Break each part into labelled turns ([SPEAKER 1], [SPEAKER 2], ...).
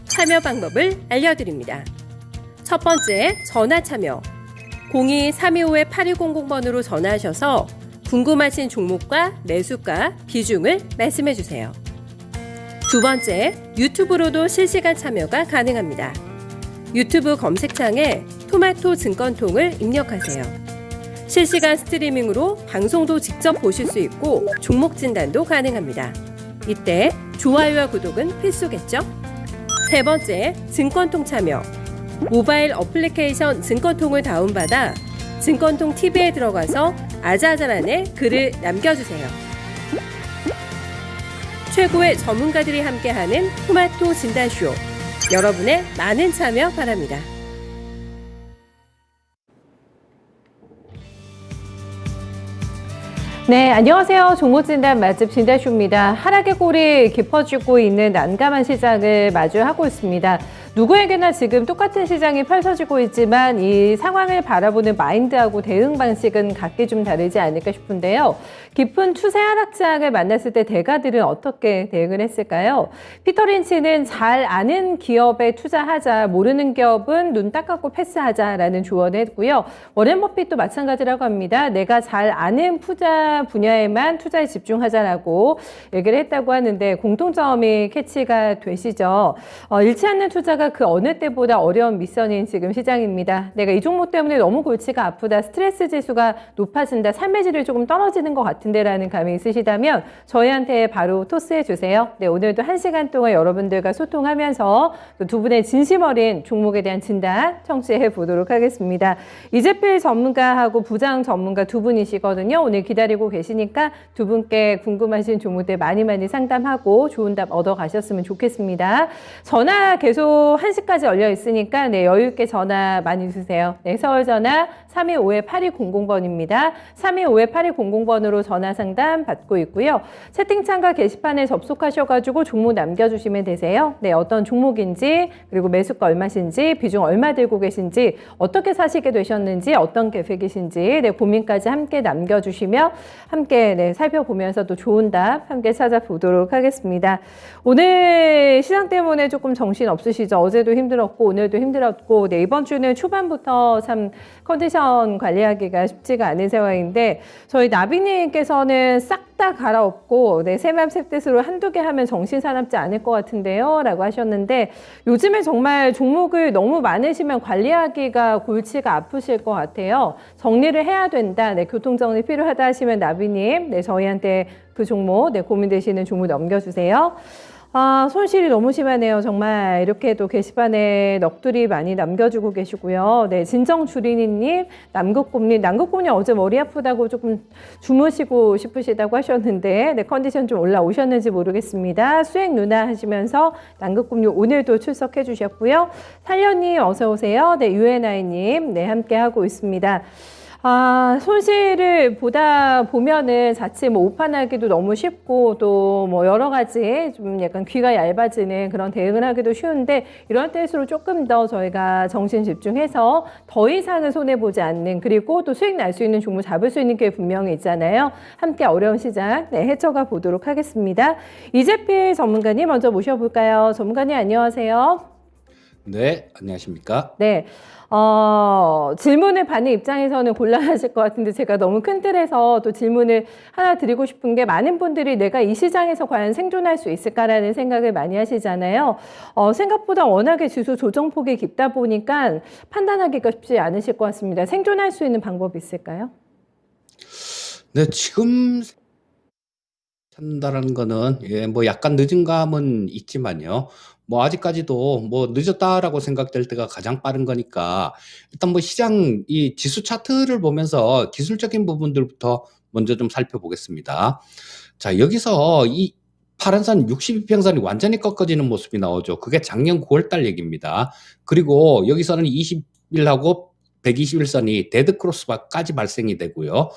[SPEAKER 1] 참여 방법을 알려드립니다. 첫 번째, 전화 참여. 02-325-8200번으로 전화하셔서 궁금하신 종목과 매수가, 비중을 말씀해주세요. 두 번째, 유튜브로도 실시간 참여가 가능합니다. 유튜브 검색창에 토마토 증권통을 입력하세요. 실시간 스트리밍으로 방송도 직접 보실 수 있고 종목 진단도 가능합니다. 이때 좋아요와 구독은 필수겠죠? 세 번째, 증권통 참여. 모바일 어플리케이션 증권통을 다운받아 증권통 TV에 들어가서 아자아자란에 글을 남겨주세요. 최고의 전문가들이 함께하는 토마토 진단쇼. 여러분의 많은 참여 바랍니다.
[SPEAKER 2] 네, 안녕하세요. 종목진단 맛집 진다쇼입니다. 하락의 골이 깊어지고 있는 난감한 시장을 마주하고 있습니다. 누구에게나 지금 똑같은 시장이 펼쳐지고 있지만 이 상황을 바라보는 마인드하고 대응 방식은 각기 좀 다르지 않을까 싶은데요. 깊은 추세 하락장을 만났을 때 대가들은 어떻게 대응을 했을까요? 피터 린치는 잘 아는 기업에 투자하자, 모르는 기업은 눈 딱 감고 패스하자라는 조언을 했고요. 워렌 버핏도 마찬가지라고 합니다. 내가 잘 아는 투자 분야에만 투자에 집중하자라고 얘기를 했다고 하는데 공통점이 캐치가 되시죠. 잃지 않는 투자가 그 어느 때보다 어려운 미션인 지금 시장입니다. 내가 이 종목 때문에 너무 골치가 아프다, 스트레스 지수가 높아진다, 삶의 질이 조금 떨어지는 것 같은데 라는 감이 있으시다면 저희한테 바로 토스해 주세요. 네, 오늘도 1시간 동안 여러분들과 소통하면서 두 분의 진심 어린 종목에 대한 진단 청취해 보도록 하겠습니다. 이재필 전문가하고 부장 전문가 두 분이시거든요. 오늘 기다리고 계시니까 두 분께 궁금하신 종목들 많이 상담하고 좋은 답 얻어 가셨으면 좋겠습니다. 전화 계속 1시까지 열려 있으니까 네, 여유 있게 전화 많이 주세요. 네, 서울 전화 325-8200번입니다. 325-8200번으로 전화 상담 받고 있고요. 채팅창과 게시판에 접속하셔가지고 종목 남겨주시면 되세요. 네, 어떤 종목인지, 그리고 매수가 얼마신지, 비중 얼마 들고 계신지, 어떻게 사시게 되셨는지, 어떤 계획이신지, 네, 고민까지 함께 남겨주시면 함께 네, 살펴보면서 또 좋은 답 함께 찾아보도록 하겠습니다. 오늘 시장 때문에 조금 정신 없으시죠? 어제도 힘들었고 오늘도 힘들었고 네, 이번 주는 초반부터 참 컨디션 관리하기가 쉽지가 않은 상황인데 저희 나비님께서는 싹 다 갈아엎고 네, 새맘 새뜻으로 한두 개 하면 정신 사납지 않을 것 같은데요 라고 하셨는데 요즘에 정말 종목을 너무 많으시면 관리하기가 골치가 아프실 것 같아요. 정리를 해야 된다, 네, 교통정리 필요하다 하시면 나비님 네, 저희한테 그 종목 네, 고민되시는 종목 넘겨주세요. 손실이 너무 심하네요. 정말 이렇게 또 게시판에 넋두리 많이 남겨주고 계시고요. 네, 진정주린이님, 남극곰님 어제 머리 아프다고 조금 주무시고 싶으시다고 하셨는데 네, 컨디션 좀 올라오셨는지 모르겠습니다. 수액 누나 하시면서 남극곰님 오늘도 출석해 주셨고요. 살련님 어서 오세요. 네, 유엔아이님 네, 함께 하고 있습니다. 손실을 보다 보면은 자칫 뭐 오판하기도 너무 쉽고 또 뭐 여러 가지 좀 약간 귀가 얇아지는 그런 대응을 하기도 쉬운데 이런 때일수록 조금 더 저희가 정신 집중해서 더 이상은 손해보지 않는, 그리고 또 수익 날 수 있는 종목 잡을 수 있는 게 분명히 있잖아요. 함께 어려운 시장 네, 헤쳐가 보도록 하겠습니다. 이재필 전문가님 먼저 모셔볼까요? 전문가님 안녕하세요.
[SPEAKER 3] 네, 안녕하십니까?
[SPEAKER 2] 네. 질문을 받는 입장에서는 곤란하실 것 같은데 제가 너무 큰 틀에서 또 질문을 하나 드리고 싶은 게 많은 분들이 내가 이 시장에서 과연 생존할 수 있을까라는 생각을 많이 하시잖아요. 생각보다 워낙에 지수 조정폭이 깊다 보니까 판단하기가 쉽지 않으실 것 같습니다. 생존할 수 있는 방법이 있을까요?
[SPEAKER 3] 네, 지금 한다라는 거는 뭐 약간 늦은 감은 있지만요. 뭐 아직까지도 뭐 늦었다라고 생각될 때가 가장 빠른 거니까 일단 뭐 시장 이 지수 차트를 보면서 기술적인 부분들부터 먼저 좀 살펴보겠습니다. 자, 여기서 이 파란선 62평선이 완전히 꺾어지는 모습이 나오죠. 그게 작년 9월 달 얘기입니다. 그리고 여기서는 20일하고 121선이 데드 크로스바까지 발생이 되고요.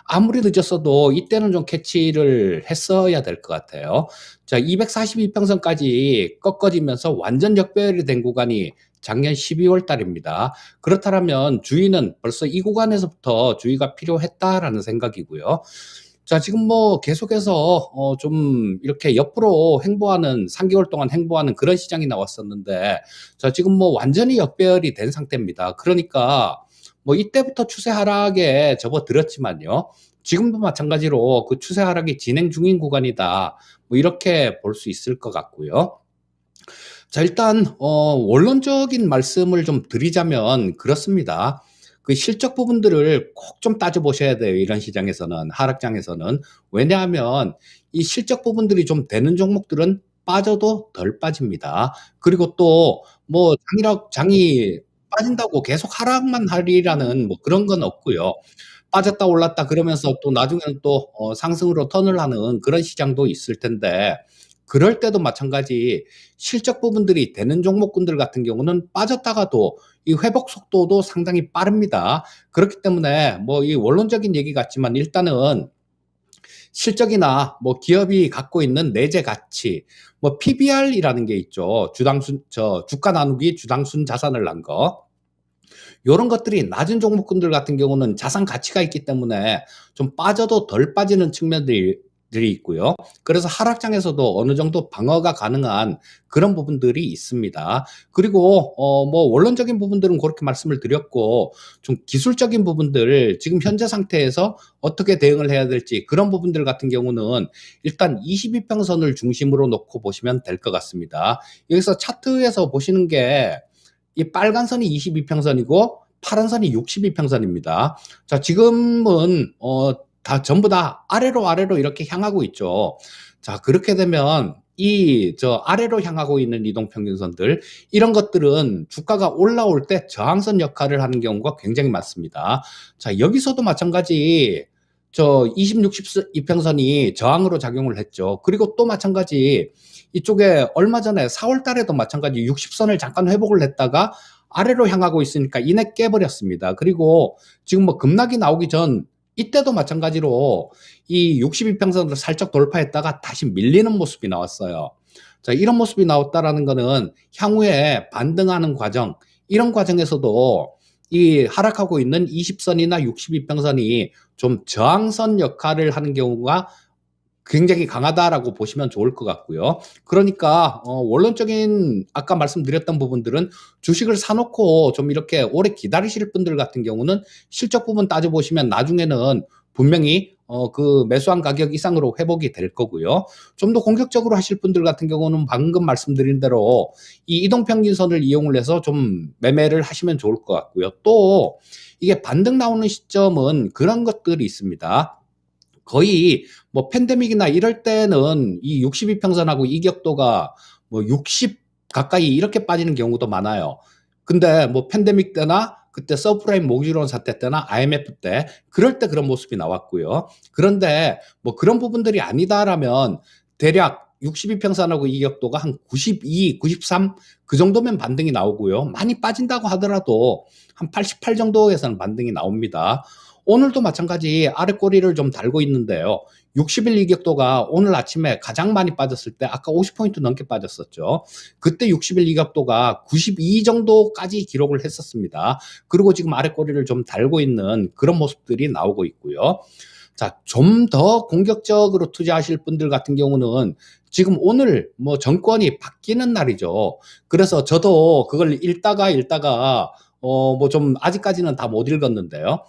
[SPEAKER 3] 아무리 늦었어도 이때는 좀 캐치를 했어야 될 것 같아요. 자, 242평선까지 꺾어지면서 완전 역배열이 된 구간이 작년 12월 달입니다. 그렇다면 주의는 벌써 이 구간에서부터 주의가 필요했다라는 생각이고요. 자, 지금 뭐 계속해서 좀 이렇게 옆으로 행보하는 3개월 동안 행보하는 그런 시장이 나왔었는데, 자, 지금 뭐 완전히 역배열이 된 상태입니다. 그러니까 뭐 이때부터 추세 하락에 접어들었지만요. 지금도 마찬가지로 그 추세 하락이 진행 중인 구간이다. 뭐 이렇게 볼 수 있을 것 같고요. 자, 일단 원론적인 말씀을 좀 드리자면 그렇습니다. 그 실적 부분들을 꼭 좀 따져보셔야 돼요. 이런 시장에서는, 하락장에서는. 왜냐하면 이 실적 부분들이 좀 되는 종목들은 빠져도 덜 빠집니다. 그리고 또 뭐 장이 빠진다고 계속 하락만 하리라는 뭐 그런 건 없고요. 빠졌다 올랐다 그러면서 또 나중에는 또 상승으로 턴을 하는 그런 시장도 있을 텐데, 그럴 때도 마찬가지 실적 부분들이 되는 종목군들 같은 경우는 빠졌다가도 이 회복 속도도 상당히 빠릅니다. 그렇기 때문에 뭐 이 원론적인 얘기 같지만 일단은 실적이나 뭐 기업이 갖고 있는 내재 가치, 뭐 PBR이라는 게 있죠. 주가 나누기 주당순 자산을 난 거. 요런 것들이 낮은 종목군들 같은 경우는 자산 가치가 있기 때문에 좀 빠져도 덜 빠지는 측면들이 있고요. 그래서 하락장에서도 어느 정도 방어가 가능한 그런 부분들이 있습니다. 그리고 뭐 원론적인 부분들은 그렇게 말씀을 드렸고, 좀 기술적인 부분들 지금 현재 상태에서 어떻게 대응을 해야 될지 그런 부분들 같은 경우는 일단 22평선을 중심으로 놓고 보시면 될 것 같습니다. 여기서 차트에서 보시는 게 이 빨간 선이 22평선이고 파란 선이 62평선입니다. 자, 지금은 다 전부 다 아래로 이렇게 향하고 있죠. 자, 그렇게 되면 아래로 향하고 있는 이동평균선들, 이런 것들은 주가가 올라올 때 저항선 역할을 하는 경우가 굉장히 많습니다. 자, 여기서도 마찬가지 20, 62평선이 저항으로 작용을 했죠. 그리고 또 마찬가지 이쪽에 얼마 전에 4월 달에도 마찬가지 60선을 잠깐 회복을 했다가 아래로 향하고 있으니까 이내 깨버렸습니다. 그리고 지금 뭐 급락이 나오기 전 이때도 마찬가지로 이 62평선을 살짝 돌파했다가 다시 밀리는 모습이 나왔어요. 자, 이런 모습이 나왔다라는 거는 향후에 반등하는 과정, 이런 과정에서도 이 하락하고 있는 20선이나 62평선이 좀 저항선 역할을 하는 경우가 굉장히 강하다라고 보시면 좋을 것 같고요. 그러니까 원론적인 아까 말씀드렸던 부분들은 주식을 사놓고 좀 이렇게 오래 기다리실 분들 같은 경우는 실적 부분 따져보시면 나중에는 분명히 그 매수한 가격 이상으로 회복이 될 거고요. 좀 더 공격적으로 하실 분들 같은 경우는 방금 말씀드린 대로 이 이동평균선을 이용을 해서 좀 매매를 하시면 좋을 것 같고요. 또 이게 반등 나오는 시점은 그런 것들이 있습니다. 거의 뭐 팬데믹이나 이럴 때는 이 62평선하고 이격도가 뭐 60 가까이 이렇게 빠지는 경우도 많아요. 근데 뭐 팬데믹 때나 그때 서브프라임 모기지론 사태 때나 IMF 때 그럴 때 그런 모습이 나왔고요. 그런데 뭐 그런 부분들이 아니다라면 대략 62평선하고 이격도가 한 92, 93 그 정도면 반등이 나오고요. 많이 빠진다고 하더라도 한 88 정도에서는 반등이 나옵니다. 오늘도 마찬가지 아래 꼬리를 좀 달고 있는데요. 60일 이격도가 오늘 아침에 가장 많이 빠졌을 때 아까 50포인트 넘게 빠졌었죠. 그때 60일 이격도가 92 정도까지 기록을 했었습니다. 그리고 지금 아래 꼬리를 좀 달고 있는 그런 모습들이 나오고 있고요. 자, 좀 더 공격적으로 투자하실 분들 같은 경우는 지금 오늘 뭐 정권이 바뀌는 날이죠. 그래서 저도 그걸 읽다가 뭐 좀 아직까지는 다 못 읽었는데요.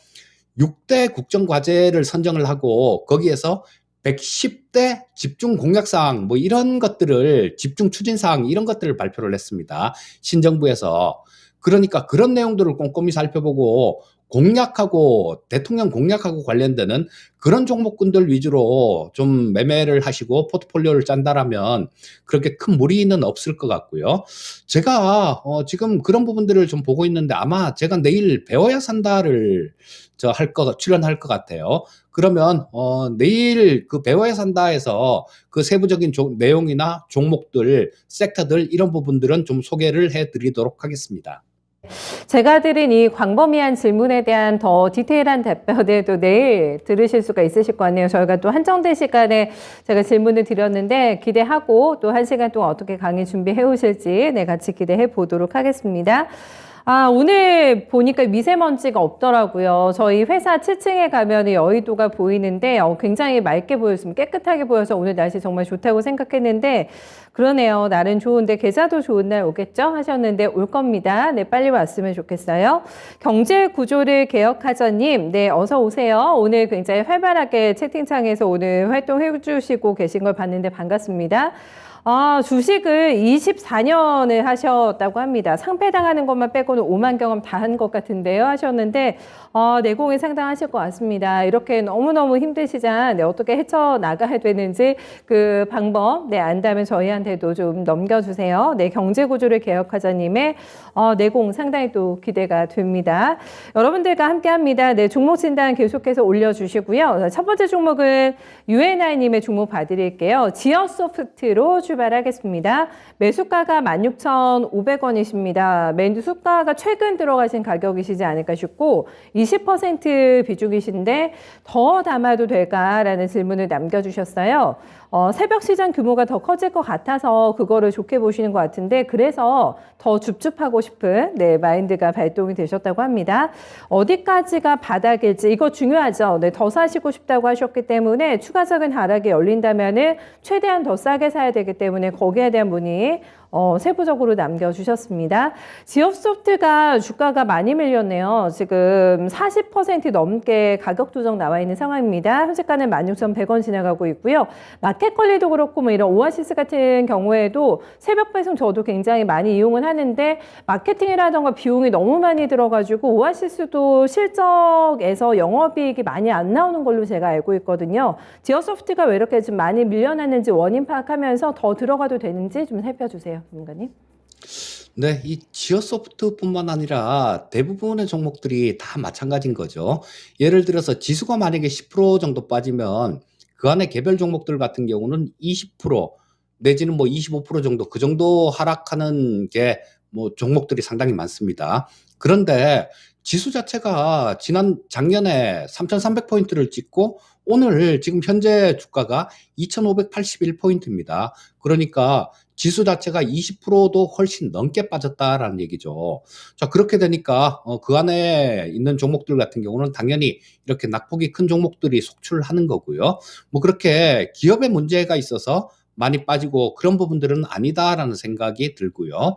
[SPEAKER 3] 6대 국정과제를 선정을 하고 거기에서 110대 집중 공약사항 뭐 이런 것들을 집중 추진사항 이런 것들을 발표를 했습니다. 신정부에서. 그러니까 그런 내용들을 꼼꼼히 살펴보고 공약하고 대통령 공약하고 관련되는 그런 종목군들 위주로 좀 매매를 하시고 포트폴리오를 짠다라면 그렇게 큰 무리는 없을 것 같고요. 제가 지금 그런 부분들을 좀 보고 있는데 아마 제가 내일 배워야 산다를 출연할 것 같아요. 그러면 내일 그 배워야 산다에서 그 세부적인 내용이나 종목들, 섹터들 이런 부분들은 좀 소개를 해드리도록 하겠습니다.
[SPEAKER 2] 제가 드린 이 광범위한 질문에 대한 더 디테일한 답변도 내일 들으실 수가 있으실 거 아니에요. 저희가 또 한정된 시간에 제가 질문을 드렸는데 기대하고 또 1시간 동안 어떻게 강의 준비해 오실지 같이 기대해 보도록 하겠습니다. 오늘 보니까 미세먼지가 없더라고요. 저희 회사 7층에 가면 여의도가 보이는데 굉장히 맑게 보였습니다. 깨끗하게 보여서 오늘 날씨 정말 좋다고 생각했는데 그러네요. 날은 좋은데 계좌도 좋은 날 오겠죠? 하셨는데 올 겁니다. 네, 빨리 왔으면 좋겠어요. 경제 구조를 개혁하자님, 네, 어서 오세요. 오늘 굉장히 활발하게 채팅창에서 오늘 활동해 주시고 계신 걸 봤는데 반갑습니다. 주식을 24년을 하셨다고 합니다. 상패당하는 것만 빼고는 5만 경험 다 한 것 같은데요. 하셨는데, 내공이 상당하실 것 같습니다. 이렇게 너무너무 힘드시자, 네, 어떻게 헤쳐나가야 되는지 그 방법, 네, 안다면 저희한테도 좀 넘겨주세요. 네, 경제구조를 개혁하자님의 내공 상당히 또 기대가 됩니다. 여러분들과 함께 합니다. 네, 종목 진단 계속해서 올려주시고요. 첫 번째 종목은 UNI님의 종목 봐드릴게요. 지어소프트로 출발하겠습니다. 매수가가 16,500원이십니다. 매수가가 최근 들어가신 가격이시지 않을까 싶고 20% 비중이신데 더 담아도 될까라는 질문을 남겨주셨어요. 새벽 시장 규모가 더 커질 것 같아서 그거를 좋게 보시는 것 같은데 그래서 더 줍줍하고 싶은 네, 마인드가 발동이 되셨다고 합니다. 어디까지가 바닥일지 이거 중요하죠. 네, 더 사시고 싶다고 하셨기 때문에 추가적인 하락이 열린다면은 최대한 더 싸게 사야 되기 때문에 거기에 대한 문의 세부적으로 남겨주셨습니다. 지업소프트가 주가가 많이 밀렸네요. 지금 40% 넘게 가격 조정 나와 있는 상황입니다. 현재가는 16,100원 지나가고 있고요. 마켓컬리도 그렇고 뭐 이런 오아시스 같은 경우에도 새벽 배송 저도 굉장히 많이 이용을 하는데 마케팅이라던가 비용이 너무 많이 들어가지고 오아시스도 실적에서 영업이익이 많이 안 나오는 걸로 제가 알고 있거든요. 지어소프트가 왜 이렇게 좀 많이 밀려났는지 원인 파악하면서 더 들어가도 되는지 좀 살펴주세요. 전문가님.
[SPEAKER 3] 네, 이 지어소프트뿐만 아니라 대부분의 종목들이 다 마찬가지인 거죠. 예를 들어서 지수가 만약에 10% 정도 빠지면 그 안에 개별 종목들 같은 경우는 20% 내지는 뭐 25% 정도 그 정도 하락하는 게 뭐 종목들이 상당히 많습니다. 그런데 지수 자체가 작년에 3,300포인트를 찍고 오늘 지금 현재 주가가 2,581포인트입니다. 그러니까 지수 자체가 20%도 훨씬 넘게 빠졌다라는 얘기죠. 자, 그렇게 되니까 그 안에 있는 종목들 같은 경우는 당연히 이렇게 낙폭이 큰 종목들이 속출하는 거고요. 뭐 그렇게 기업의 문제가 있어서 많이 빠지고 그런 부분들은 아니다라는 생각이 들고요.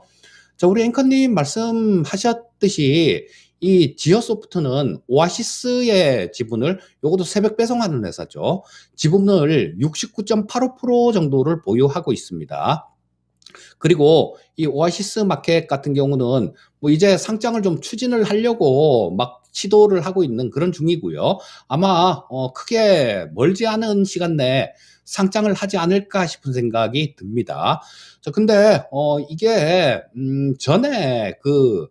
[SPEAKER 3] 자, 우리 앵커님 말씀하셨듯이 이 지어소프트는 오아시스의 지분을 요것도 새벽 배송하는 회사죠. 지분을 69.85% 정도를 보유하고 있습니다. 그리고 이 오아시스 마켓 같은 경우는 뭐 이제 상장을 좀 추진을 하려고 막 시도를 하고 있는 그런 중이고요. 아마 크게 멀지 않은 시간 내에 상장을 하지 않을까 싶은 생각이 듭니다. 자, 근데 이게 전에 그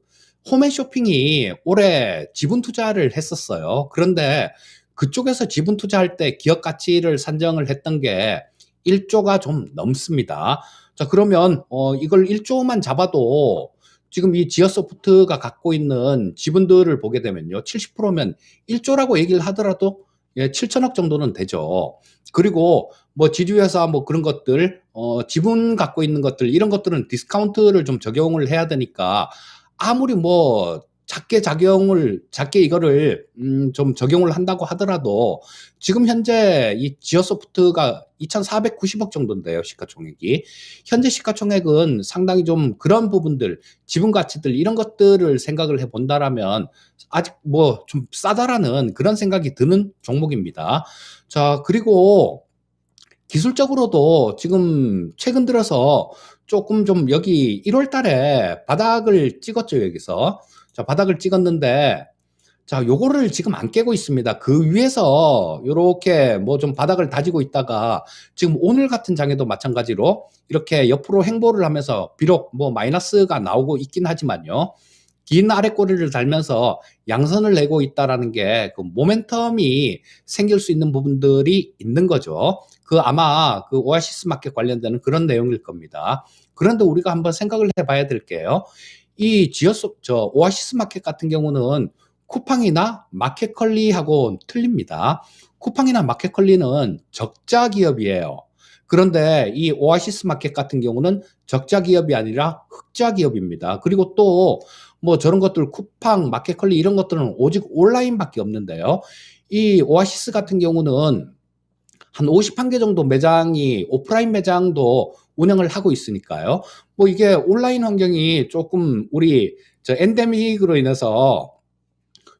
[SPEAKER 3] 홈앤쇼핑이 올해 지분 투자를 했었어요. 그런데 그쪽에서 지분 투자할 때 기업 가치를 산정을 했던 게 1조가 좀 넘습니다. 자, 그러면 이걸 1조만 잡아도 지금 이 지어소프트가 갖고 있는 지분들을 보게 되면요. 70%면 1조라고 얘기를 하더라도 7천억 정도는 되죠. 그리고 뭐 지주회사 뭐 그런 것들, 지분 갖고 있는 것들, 이런 것들은 디스카운트를 좀 적용을 해야 되니까 아무리 뭐 작게 이거를 좀 적용을 한다고 하더라도 지금 현재 이 지어소프트가 2,490억 정도인데요, 시가총액이. 현재 시가총액은 상당히 좀 그런 부분들, 지분 가치들 이런 것들을 생각을 해본다라면 아직 뭐 좀 싸다라는 그런 생각이 드는 종목입니다. 자, 그리고 기술적으로도 지금 최근 들어서 조금 좀 여기 1월 달에 바닥을 찍었죠, 여기서. 자, 바닥을 찍었는데, 자, 요거를 지금 안 깨고 있습니다. 그 위에서 요렇게 뭐 좀 바닥을 다지고 있다가 지금 오늘 같은 장에도 마찬가지로 이렇게 옆으로 행보를 하면서 비록 뭐 마이너스가 나오고 있긴 하지만요. 긴 아래 꼬리를 달면서 양선을 내고 있다라는 게 그 모멘텀이 생길 수 있는 부분들이 있는 거죠. 그 아마 그 오아시스 마켓 관련되는 그런 내용일 겁니다. 그런데 우리가 한번 생각을 해봐야 될게요. 이 오아시스 마켓 같은 경우는 쿠팡이나 마켓컬리하고 틀립니다. 쿠팡이나 마켓컬리는 적자 기업이에요. 그런데 이 오아시스 마켓 같은 경우는 적자 기업이 아니라 흑자 기업입니다. 그리고 또 뭐 저런 것들 쿠팡, 마켓컬리 이런 것들은 오직 온라인밖에 없는데요. 이 오아시스 같은 경우는 한 51개 정도 매장이 오프라인 매장도 운영을 하고 있으니까요. 뭐 이게 온라인 환경이 조금 우리 저 엔데믹으로 인해서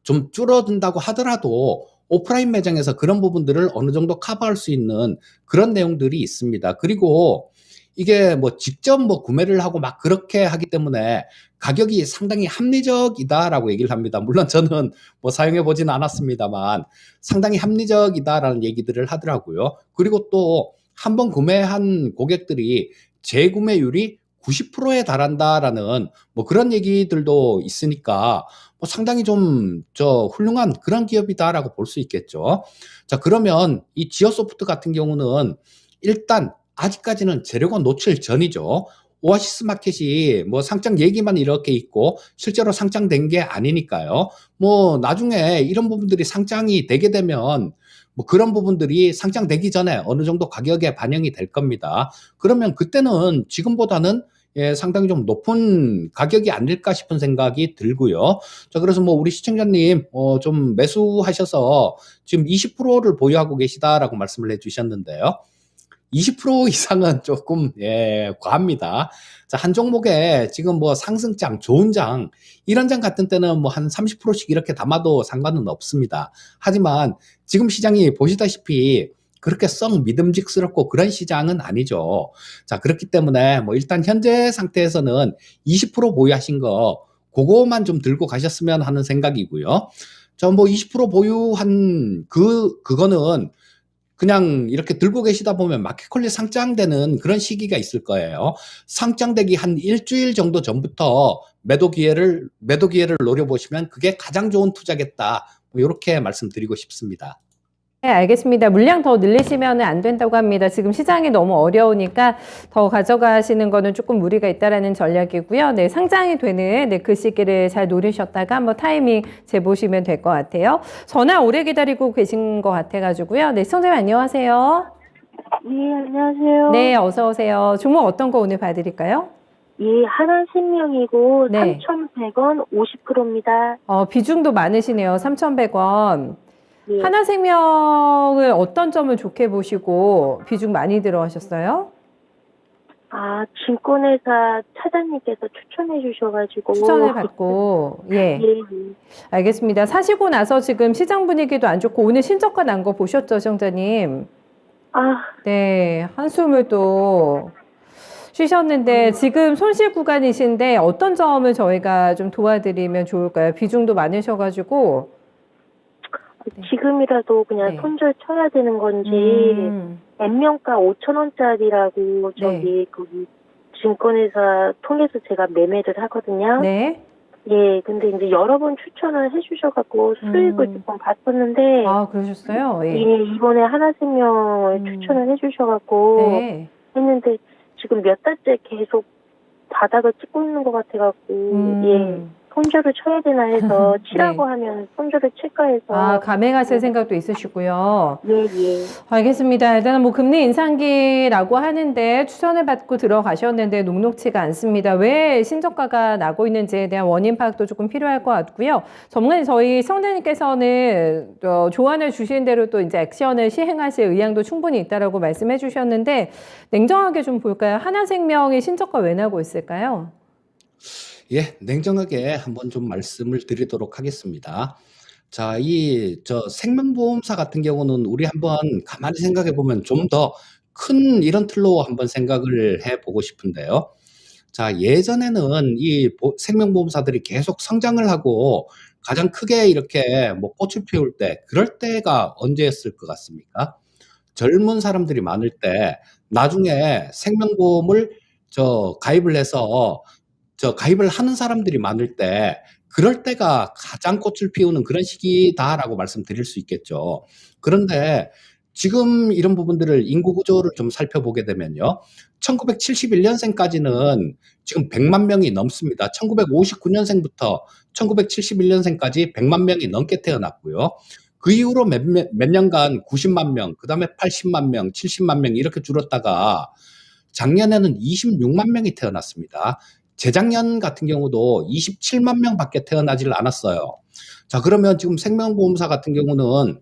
[SPEAKER 3] 좀 줄어든다고 하더라도 오프라인 매장에서 그런 부분들을 어느 정도 커버할 수 있는 그런 내용들이 있습니다. 그리고 이게 뭐 직접 뭐 구매를 하고 막 그렇게 하기 때문에 가격이 상당히 합리적이다라고 얘기를 합니다. 물론 저는 뭐 사용해 보지는 않았습니다만 상당히 합리적이다라는 얘기들을 하더라고요. 그리고 또 한 번 구매한 고객들이 재구매율이 90%에 달한다라는 뭐 그런 얘기들도 있으니까 뭐 상당히 좀 훌륭한 그런 기업이다라고 볼 수 있겠죠. 자, 그러면 이 지오소프트 같은 경우는 일단 아직까지는 재료가 노출 전이죠. 오아시스 마켓이 뭐 상장 얘기만 이렇게 있고 실제로 상장된 게 아니니까요. 뭐 나중에 이런 부분들이 상장이 되게 되면 뭐 그런 부분들이 상장되기 전에 어느 정도 가격에 반영이 될 겁니다. 그러면 그때는 지금보다는 상당히 좀 높은 가격이 아닐까 싶은 생각이 들고요. 자, 그래서 뭐 우리 시청자님, 좀 매수하셔서 지금 20%를 보유하고 계시다라고 말씀을 해주셨는데요. 20% 이상은 조금, 과합니다. 자, 한 종목에 지금 뭐 상승장, 좋은 장, 이런 장 같은 때는 뭐 한 30%씩 이렇게 담아도 상관은 없습니다. 하지만 지금 시장이 보시다시피 그렇게 썩 믿음직스럽고 그런 시장은 아니죠. 자, 그렇기 때문에 뭐 일단 현재 상태에서는 20% 보유하신 거, 그거만 좀 들고 가셨으면 하는 생각이고요. 저 뭐 20% 보유한 그거는 그냥 이렇게 들고 계시다 보면 마켓컬리 상장되는 그런 시기가 있을 거예요. 상장되기 한 일주일 정도 전부터 매도 기회를 노려보시면 그게 가장 좋은 투자겠다. 뭐 이렇게 말씀드리고 싶습니다.
[SPEAKER 2] 네, 알겠습니다. 물량 더 늘리시면 안 된다고 합니다. 지금 시장이 너무 어려우니까 더 가져가시는 거는 조금 무리가 있다라는 전략이고요. 네, 상장이 되는 그 시기를 잘 노리셨다가 한번 타이밍 재보시면 될 것 같아요. 전화 오래 기다리고 계신 것 같아가지고요. 네, 시청자님 안녕하세요.
[SPEAKER 4] 예, 안녕하세요.
[SPEAKER 2] 네, 어서 오세요. 종목 어떤 거 오늘 봐드릴까요?
[SPEAKER 4] 예, 하나생명이고
[SPEAKER 2] 네.
[SPEAKER 4] 3,100원 50%입니다.
[SPEAKER 2] 비중도 많으시네요. 3,100원.
[SPEAKER 4] 예.
[SPEAKER 2] 하나생명을 어떤 점을 좋게 보시고 비중 많이 들어가셨어요?
[SPEAKER 4] 아, 증권회사 차장님께서 추천해 주셔가지고.
[SPEAKER 2] 추천을 받고, 예.
[SPEAKER 4] 예, 예.
[SPEAKER 2] 알겠습니다. 사시고 나서 지금 시장 분위기도 안 좋고 오늘 신저가 난 거 보셨죠, 시청자님?
[SPEAKER 4] 아,
[SPEAKER 2] 네, 한숨을 또 쉬셨는데 지금 손실 구간이신데 어떤 점을 저희가 좀 도와드리면 좋을까요? 비중도 많으셔가지고.
[SPEAKER 4] 지금이라도 그냥
[SPEAKER 2] 네.
[SPEAKER 4] 손절 쳐야 되는 건지, N명가 5,000원짜리라고 저기, 거기 증권회사 통해서 제가 매매를 하거든요.
[SPEAKER 2] 네.
[SPEAKER 4] 예, 근데 이제 여러 번 추천을 해주셔갖고 수익을 조금 봤었는데,
[SPEAKER 2] 아, 그러셨어요? 예.
[SPEAKER 4] 예, 이번에 하나생명을 추천을 해주셔갖고
[SPEAKER 2] 네.
[SPEAKER 4] 했는데 지금 몇 달째 계속 바닥을 찍고 있는 것 같아갖고 예, 손절을 쳐야 되나 해서 치라고
[SPEAKER 2] 네.
[SPEAKER 4] 하면 손절을 칠까 해서.
[SPEAKER 2] 아, 감행하실 생각도 있으시고요.
[SPEAKER 4] 예, 예.
[SPEAKER 2] 알겠습니다. 일단은 뭐 금리 인상기라고 하는데 추천을 받고 들어가셨는데 녹록치가 않습니다. 왜 신저가가 나고 있는지에 대한 원인 파악도 조금 필요할 것 같고요. 전문가님, 저희 성대님께서는 조언을 주신 대로 또 이제 액션을 시행하실 의향도 충분히 있다라고 말씀해 주셨는데 냉정하게 좀 볼까요? 하나생명이 신저가 왜 나고 있을까요?
[SPEAKER 3] 예, 냉정하게 한번 좀 말씀을 드리도록 하겠습니다. 자, 생명보험사 같은 경우는 우리 한번 가만히 생각해 보면 좀 더 큰 이런 틀로 한번 생각을 해 보고 싶은데요. 자, 예전에는 생명보험사들이 계속 성장을 하고 가장 크게 이렇게 뭐 꽃을 피울 때, 그럴 때가 언제였을 것 같습니까? 젊은 사람들이 많을 때, 나중에 생명보험을 가입을 해서 가입을 하는 사람들이 많을 때, 그럴 때가 가장 꽃을 피우는 그런 시기다라고 말씀드릴 수 있겠죠. 그런데 지금 이런 부분들을 인구 구조를 좀 살펴보게 되면요. 1971년생까지는 지금 100만 명이 넘습니다. 1959년생부터 1971년생까지 100만 명이 넘게 태어났고요. 그 이후로 몇 년간 90만 명, 그 다음에 80만 명, 70만 명 이렇게 줄었다가 작년에는 26만 명이 태어났습니다. 재작년 같은 경우도 27만 명밖에 태어나질 않았어요. 자, 그러면 지금 생명보험사 같은 경우는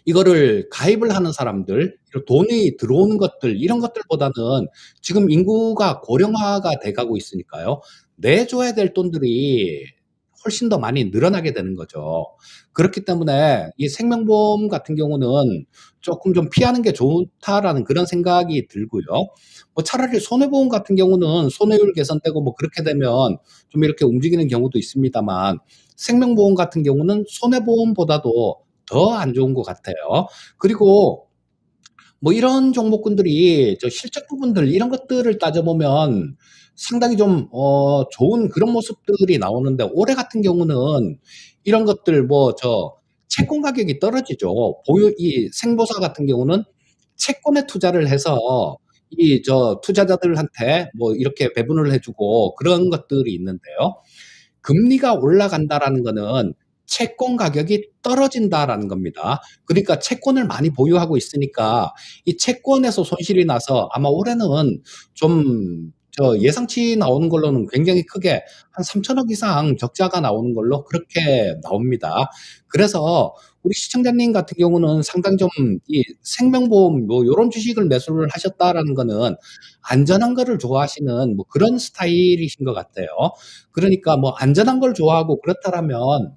[SPEAKER 3] 이거를 가입을 하는 사람들, 돈이 들어오는 것들, 이런 것들보다는 지금 인구가 고령화가 돼가고 있으니까요. 내줘야 될 돈들이 훨씬 더 많이 늘어나게 되는 거죠. 그렇기 때문에 이 생명보험 같은 경우는 조금 좀 피하는 게 좋다라는 그런 생각이 들고요. 뭐 차라리 손해보험 같은 경우는 손해율 개선되고 뭐 그렇게 되면 좀 이렇게 움직이는 경우도 있습니다만, 생명보험 같은 경우는 손해보험보다도 더 안 좋은 것 같아요. 그리고 뭐 이런 종목군들이 저 실적 부분들 이런 것들을 따져보면 상당히 좀 좋은 그런 모습들이 나오는데, 올해 같은 경우는 이런 것들 뭐 저 채권 가격이 떨어지죠. 보유 이 생보사 같은 경우는 채권에 투자를 해서 이 저 투자자들한테 뭐 이렇게 배분을 해주고 그런 것들이 있는데요. 금리가 올라간다라는 거는 채권 가격이 떨어진다라는 겁니다. 그러니까 채권을 많이 보유하고 있으니까 이 채권에서 손실이 나서 아마 올해는 좀 저 예상치 나오는 걸로는 굉장히 크게 한 3천억 이상 적자가 나오는 걸로 그렇게 나옵니다. 그래서 우리 시청자님 같은 경우는 상당히 좀 이 생명보험 뭐 요런 주식을 매수를 하셨다라는 거는 안전한 거를 좋아하시는 뭐 그런 스타일이신 것 같아요. 그러니까 뭐 안전한 걸 좋아하고 그렇다라면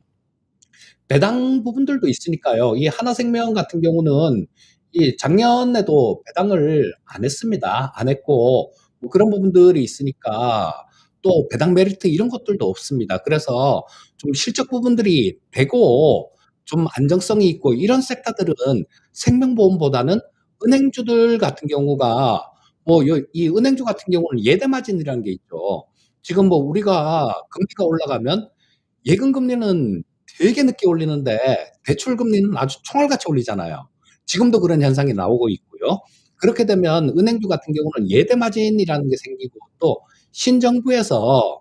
[SPEAKER 3] 배당 부분들도 있으니까요. 이 하나생명 같은 경우는 이 작년에도 배당을 안 했습니다. 안 했고 뭐 그런 부분들이 있으니까 또 배당 메리트 이런 것들도 없습니다. 그래서 좀 실적 부분들이 되고 좀 안정성이 있고 이런 섹터들은 생명보험보다는 은행주들 같은 경우가 뭐 이 은행주 같은 경우는 예대 마진이라는 게 있죠. 지금 뭐 우리가 금리가 올라가면 예금 금리는 되게 늦게 올리는데 대출 금리는 아주 총알같이 올리잖아요. 지금도 그런 현상이 나오고 있고요. 그렇게 되면 은행주 같은 경우는 예대 마진이라는 게 생기고, 또 신정부에서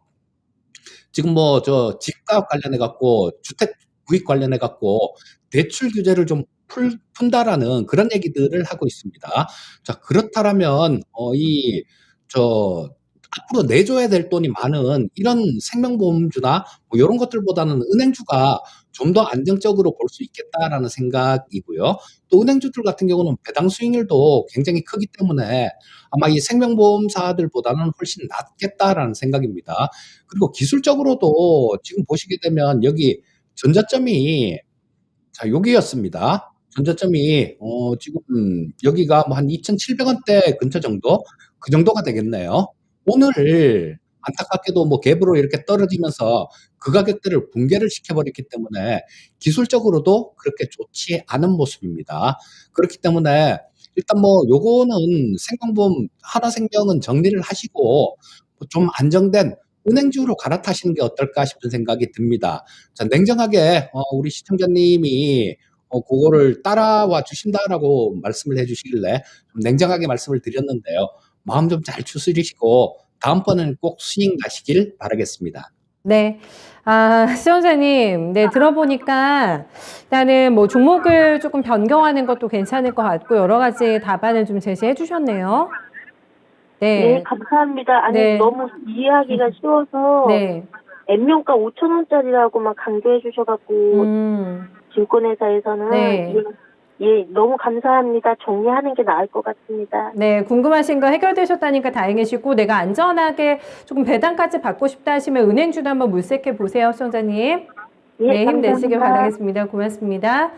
[SPEAKER 3] 지금 뭐 저 집값 관련해 갖고 주택 구입 관련해 갖고 대출 규제를 좀 푼다라는 그런 얘기들을 하고 있습니다. 자, 그렇다라면 이저 앞으로 내줘야 될 돈이 많은 이런 생명보험주나 뭐 요런 것들보다는 은행주가 좀 더 안정적으로 볼 수 있겠다라는 생각이고요. 또 은행주들 같은 경우는 배당 수익률도 굉장히 크기 때문에 아마 이 생명보험사들보다는 훨씬 낫겠다라는 생각입니다. 그리고 기술적으로도 지금 보시게 되면 여기 전저점이 자, 여기였습니다. 전저점이 지금 여기가 뭐 한 2,700원대 근처 정도? 그 정도가 되겠네요. 오늘 안타깝게도 뭐 갭으로 이렇게 떨어지면서 그 가격대를 붕괴를 시켜버렸기 때문에 기술적으로도 그렇게 좋지 않은 모습입니다. 그렇기 때문에 일단 뭐 요거는 생명보험 하나생명은 정리를 하시고 뭐좀 안정된 은행주로 갈아타시는 게 어떨까 싶은 생각이 듭니다. 자, 냉정하게 우리 시청자님이 그거를 따라와 주신다라고 말씀을 해주시길래 좀 냉정하게 말씀을 드렸는데요. 마음 좀 잘 추스리시고 다음번에는 꼭 수익 나시길 바라겠습니다.
[SPEAKER 2] 네. 시청자님, 네, 들어보니까 일단은 뭐 종목을 조금 변경하는 것도 괜찮을 것 같고 여러 가지 답안을 좀 제시해 주셨네요.
[SPEAKER 4] 네,
[SPEAKER 2] 네.
[SPEAKER 4] 감사합니다. 아니,
[SPEAKER 2] 네.
[SPEAKER 4] 너무 이해하기가 쉬워서
[SPEAKER 2] 네.
[SPEAKER 4] M명가 5,000원짜리라고 막 강조해 주셔갖고 증권회사에서는
[SPEAKER 2] 네.
[SPEAKER 4] 예, 너무 감사합니다. 정리하는 게 나을 것 같습니다.
[SPEAKER 2] 네, 궁금하신 거 해결되셨다니까 다행이시고, 내가 안전하게 조금 배당까지 받고 싶다 하시면 은행주도 한번 물색해 보세요, 시청자님.
[SPEAKER 4] 예,
[SPEAKER 2] 네, 힘내시길
[SPEAKER 4] 감사합니다.
[SPEAKER 2] 바라겠습니다. 고맙습니다.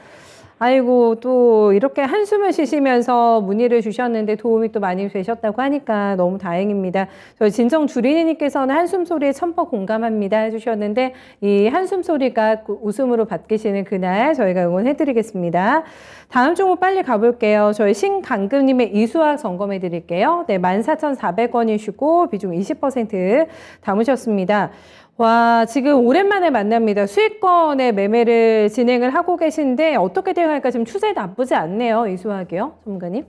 [SPEAKER 2] 아이고, 또 이렇게 한숨을 쉬시면서 문의를 주셨는데 도움이 또 많이 되셨다고 하니까 너무 다행입니다. 저희 진정 주린이님께서는 한숨 소리에 1000% 공감합니다 해주셨는데, 이 한숨 소리가 웃음으로 바뀌시는 그날 저희가 응원해드리겠습니다. 다음 종목 빨리 가볼게요. 저희 신강금님의 이수학 점검해 드릴게요. 네, 14,400원이시고 비중 20% 담으셨습니다. 와, 지금 오랜만에 만납니다. 수익권의 매매를 진행을 하고 계신데 어떻게 대응할까 지금 추세 나쁘지 않네요. 이수학이요, 전문가님.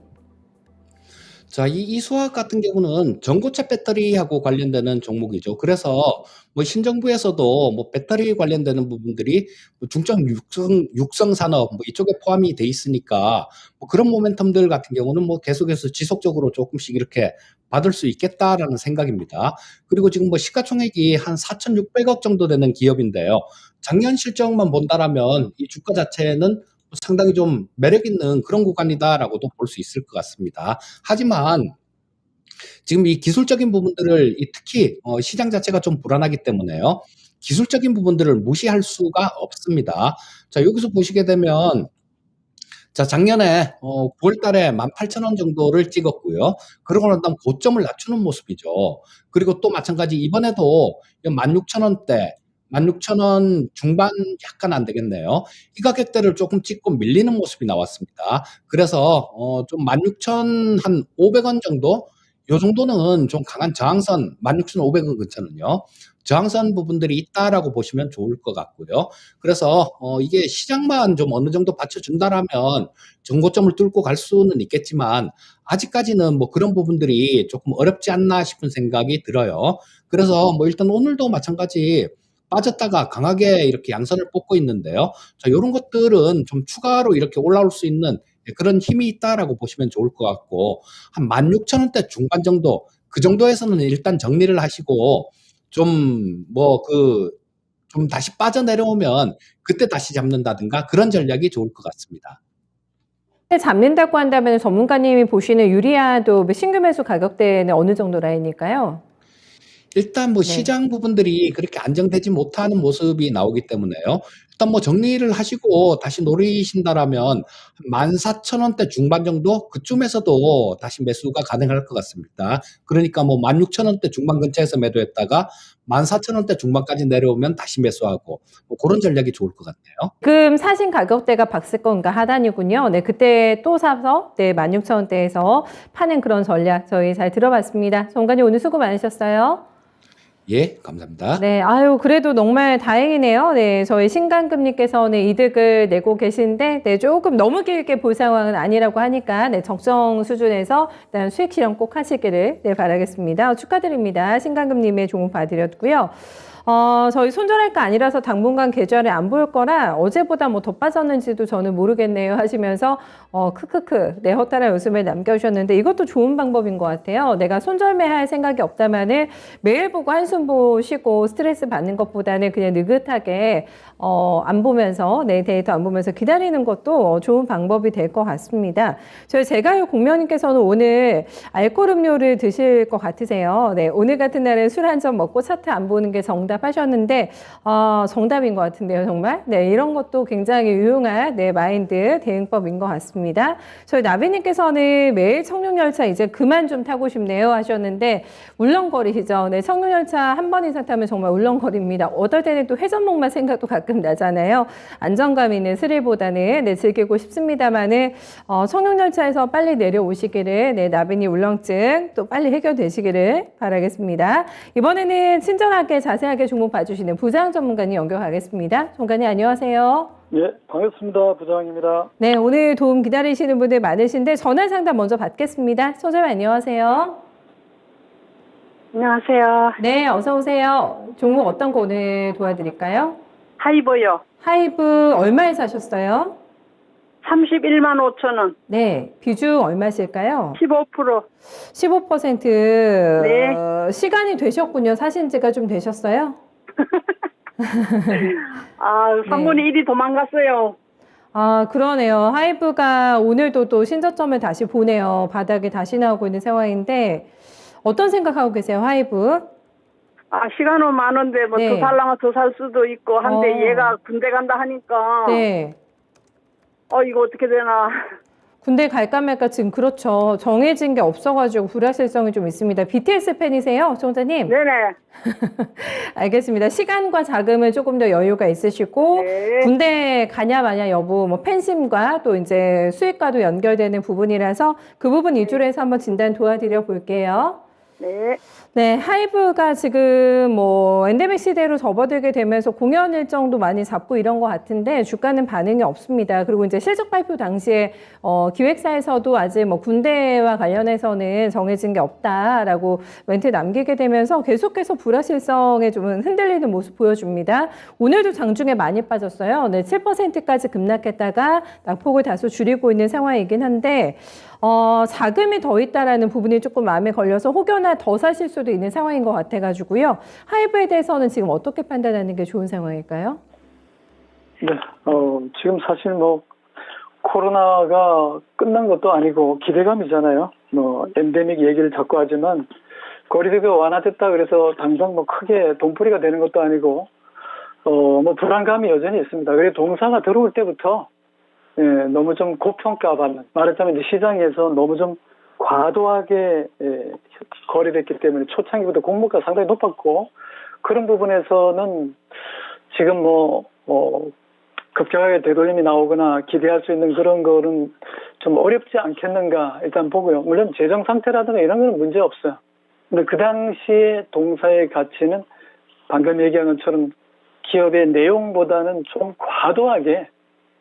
[SPEAKER 3] 자, 이 이수학 같은 경우는 전고체 배터리하고 관련되는 종목이죠. 그래서 뭐 신정부에서도 뭐 배터리 관련되는 부분들이 뭐 중점 육성 산업 뭐 이쪽에 포함이 돼 있으니까 뭐 그런 모멘텀들 같은 경우는 뭐 계속해서 지속적으로 조금씩 이렇게 받을 수 있겠다라는 생각입니다. 그리고 지금 뭐 시가총액이 한 4,600억 정도 되는 기업인데요. 작년 실적만 본다라면 이 주가 자체는 상당히 좀 매력 있는 그런 구간이다라고도 볼 수 있을 것 같습니다. 하지만 지금 이 기술적인 부분들을 특히 시장 자체가 좀 불안하기 때문에요. 기술적인 부분들을 무시할 수가 없습니다. 자, 여기서 보시게 되면 자, 작년에 9월 달에 18,000원 정도를 찍었고요. 그러고 난 다음 고점을 낮추는 모습이죠. 그리고 또 마찬가지 이번에도 16,000원대 16,000원 중반 약간 안 되겠네요. 이 가격대를 조금 찍고 밀리는 모습이 나왔습니다. 그래서 좀 16,500원 정도 요 정도는 좀 강한 저항선 16,500원 근처는요. 저항선 부분들이 있다라고 보시면 좋을 것 같고요. 그래서 이게 시장만 좀 어느 정도 받쳐준다라면 정고점을 뚫고 갈 수는 있겠지만 아직까지는 뭐 그런 부분들이 조금 어렵지 않나 싶은 생각이 들어요. 그래서 뭐 일단 오늘도 마찬가지 빠졌다가 강하게 이렇게 양선을 뽑고 있는데요. 자, 요런 것들은 좀 추가로 이렇게 올라올 수 있는 그런 힘이 있다라고 보시면 좋을 것 같고 한 16,000원대 중반 정도 그 정도에서는 일단 정리를 하시고 좀 뭐 좀 다시 빠져내려오면 그때 다시 잡는다든가 그런 전략이 좋을 것 같습니다.
[SPEAKER 2] 잡는다고 한다면 전문가님이 보시는 유리아도 신규 매수 가격대는 어느 정도 라인일까요?
[SPEAKER 3] 일단 뭐
[SPEAKER 2] 네.
[SPEAKER 3] 시장 부분들이 그렇게 안정되지 못하는 모습이 나오기 때문에요. 일단 뭐 정리를 하시고 다시 노리신다라면 14,000원대 중반 정도 그쯤에서도 다시 매수가 가능할 것 같습니다. 그러니까 뭐 16,000원대 중반 근처에서 매도했다가 14,000원대 중반까지 내려오면 다시 매수하고 뭐 그런 전략이 좋을 것 같네요.
[SPEAKER 2] 지금 사신 가격대가 박스권가 하단이군요. 네, 그때 또 사서 16,000원대에서 파는 그런 전략 저희 잘 들어봤습니다. 전문가님 오늘 수고 많으셨어요.
[SPEAKER 3] 예, 감사합니다.
[SPEAKER 2] 네, 아유, 그래도 정말 다행이네요. 네, 저희 신강금님께서는 이득을 내고 계신데, 네, 조금 너무 길게 볼 상황은 아니라고 하니까, 네, 적정 수준에서 일단 수익 실현 꼭 하시기를, 네, 바라겠습니다. 축하드립니다. 신강금님의 종목 봐드렸고요. 저희 손절할거 아니라서 당분간 계좌를 안 볼 거라 어제보다 뭐 더 빠졌는지도 저는 모르겠네요 하시면서 크크크 네 허탈한 웃음을 남겨주셨는데 이것도 좋은 방법인 것 같아요. 내가 손절매할 생각이 없다면은 매일 보고 한숨 보시고 스트레스 받는 것보다는 그냥 느긋하게 안 보면서 내 데이터 안 보면서 기다리는 것도 좋은 방법이 될 것 같습니다. 저희 제가요 공명님께서는 오늘 알코올 음료를 드실 것 같으세요. 네, 오늘 같은 날은 술 한 잔 먹고 차트 안 보는 게 정답 하셨는데 정답인 것 같은데요, 정말. 네, 이런 것도 굉장히 유용한 네, 마인드 대응법인 것 같습니다. 저희 나비님께서는 매일 청룡열차 이제 그만 좀 타고 싶네요 하셨는데 울렁거리시죠. 네, 청룡열차 한 번 이상 타면 정말 울렁거립니다. 어떨 때는 또 회전목마 생각도 가끔 나잖아요. 안정감 있는 스릴보다는 네, 즐기고 싶습니다만은 청룡열차에서 빨리 내려오시기를 네, 나비님 울렁증 또 빨리 해결되시기를 바라겠습니다. 이번에는 친절하게 자세하게 종목 봐주시는 부장 전문가님 연결하겠습니다. 전문가님 안녕하세요.
[SPEAKER 5] 예, 반갑습니다. 부장입니다.
[SPEAKER 2] 네, 오늘 도움 기다리시는 분들 많으신데 전화 상담 먼저 받겠습니다. 소장님 안녕하세요.
[SPEAKER 4] 안녕하세요.
[SPEAKER 2] 네, 어서 오세요. 종목 어떤 거 오늘 도와드릴까요?
[SPEAKER 4] 하이버요.
[SPEAKER 2] 하이브 얼마에 사셨어요?
[SPEAKER 4] 31만 5천 원.
[SPEAKER 2] 네, 비중 얼마실까요?
[SPEAKER 4] 15%.
[SPEAKER 2] 15%.
[SPEAKER 4] 네.
[SPEAKER 2] 시간이 되셨군요. 사신 지가 좀 되셨어요?
[SPEAKER 4] 아, 3분의 1이 도망갔어요.
[SPEAKER 2] 아, 그러네요. 하이브가 오늘도 또 신저점을 다시 보네요. 바닥에 다시 나오고 있는 상황인데 어떤 생각하고 계세요, 하이브?
[SPEAKER 4] 아, 시간은 많은데 뭐
[SPEAKER 2] 네.
[SPEAKER 4] 더 살라면 더 살 수도 있고 한데 얘가 군대 간다 하니까
[SPEAKER 2] 네.
[SPEAKER 4] 이거 어떻게 되나.
[SPEAKER 2] 군대 갈까 말까 지금 그렇죠. 정해진 게 없어가지고 불확실성이 좀 있습니다. BTS 팬이세요, 총장님?
[SPEAKER 4] 네네.
[SPEAKER 2] 알겠습니다. 시간과 자금은 조금 더 여유가 있으시고
[SPEAKER 4] 네.
[SPEAKER 2] 군대 가냐 마냐 여부, 뭐 팬심과 또 이제 수익과도 연결되는 부분이라서 그 부분 위주로 해서 한번 진단 도와드려 볼게요.
[SPEAKER 4] 네.
[SPEAKER 2] 네, 하이브가 지금 뭐 엔데믹 시대로 접어들게 되면서 공연 일정도 많이 잡고 이런 것 같은데 주가는 반응이 없습니다. 그리고 이제 실적 발표 당시에 기획사에서도 아직 뭐 군대와 관련해서는 정해진 게 없다라고 멘트 남기게 되면서 계속해서 불확실성에 좀 흔들리는 모습 보여줍니다. 오늘도 장중에 많이 빠졌어요. 네, 7%까지 급락했다가 낙폭을 다소 줄이고 있는 상황이긴 한데 자금이 더 있다라는 부분이 조금 마음에 걸려서 혹여나 더 사실 수도 있는 상황인 것 같아가지고요. 하이브에 대해서는 지금 어떻게 판단하는 게 좋은 상황일까요?
[SPEAKER 5] 네, 지금 사실 뭐 코로나가 끝난 것도 아니고 기대감이잖아요. 뭐 엔데믹 얘기를 자꾸 하지만 거리두기가 완화됐다 그래서 당장 뭐 크게 돈벌이가 되는 것도 아니고 뭐 불안감이 여전히 있습니다. 그래서 동사가 들어올 때부터 너무 좀 고평가받는, 말하자면 이제 시장에서 너무 좀 과도하게 거래됐기 때문에 초창기부터 공모가 상당히 높았고, 그런 부분에서는 지금 급격하게 되돌림이 나오거나 기대할 수 있는 그런 거는 좀 어렵지 않겠는가 일단 보고요. 물론 재정 상태라든가 이런 거는 문제 없어요. 근데 그 당시에 동사의 가치는 방금 얘기한 것처럼 기업의 내용보다는 좀 과도하게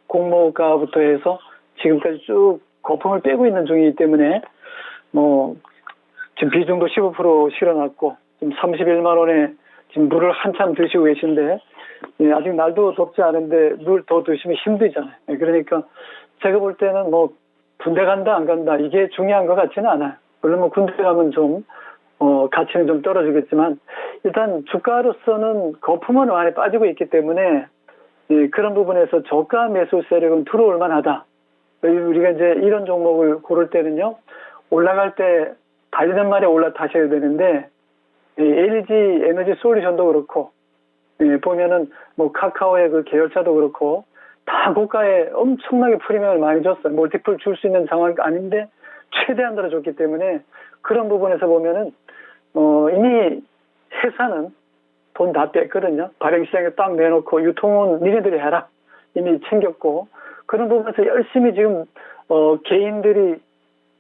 [SPEAKER 5] 공모가부터 해서 지금까지 쭉 거품을 빼고 있는 중이기 때문에 지금 비중도 15% 실어놨고 지금 31만 원에 지금 물을 한참 드시고 계신데 아직 날도 덥지 않은데 물 더 드시면 힘들잖아요. 그러니까 제가 볼 때는 군대 간다 안 간다 이게 중요한 것 같지는 않아요. 물론 군대 가면 좀 가치는 좀 떨어지겠지만 일단 주가로서는 거품은 많이 빠지고 있기 때문에 그런 부분에서 저가 매수 세력은 들어올 만하다. 우리가 이제 이런 종목을 고를 때는요, 올라갈 때 달리는 말에 올라타셔야 되는데, LG 에너지 솔루션도 그렇고, 보면은 카카오의 그 계열사도 그렇고, 다 고가에 엄청나게 프리미엄을 많이 줬어요. 멀티플 줄 수 있는 상황이 아닌데, 최대한 들어줬기 때문에, 그런 부분에서 보면은, 이미 회사는 돈 다 뺐거든요. 발행시장에 딱 내놓고 유통은 니네들이 해라. 이미 챙겼고 그런 부분에서 열심히 지금 개인들이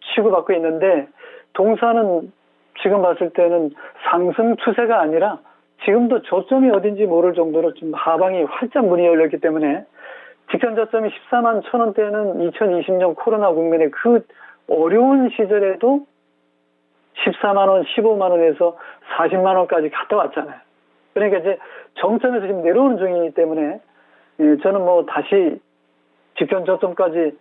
[SPEAKER 5] 치고받고 있는데 동사는 지금 봤을 때는 상승 추세가 아니라 지금도 저점이 어딘지 모를 정도로 좀 하방이 활짝 문이 열렸기 때문에 직전 저점이 14만 1,000원대는 2020년 코로나 국면의 그 어려운 시절에도 14만 원, 15만 원에서 40만 원까지 갔다 왔잖아요. 그러니까 이제 정점에서 지금 내려오는 중이기 때문에 저는 다시 직전 저점까지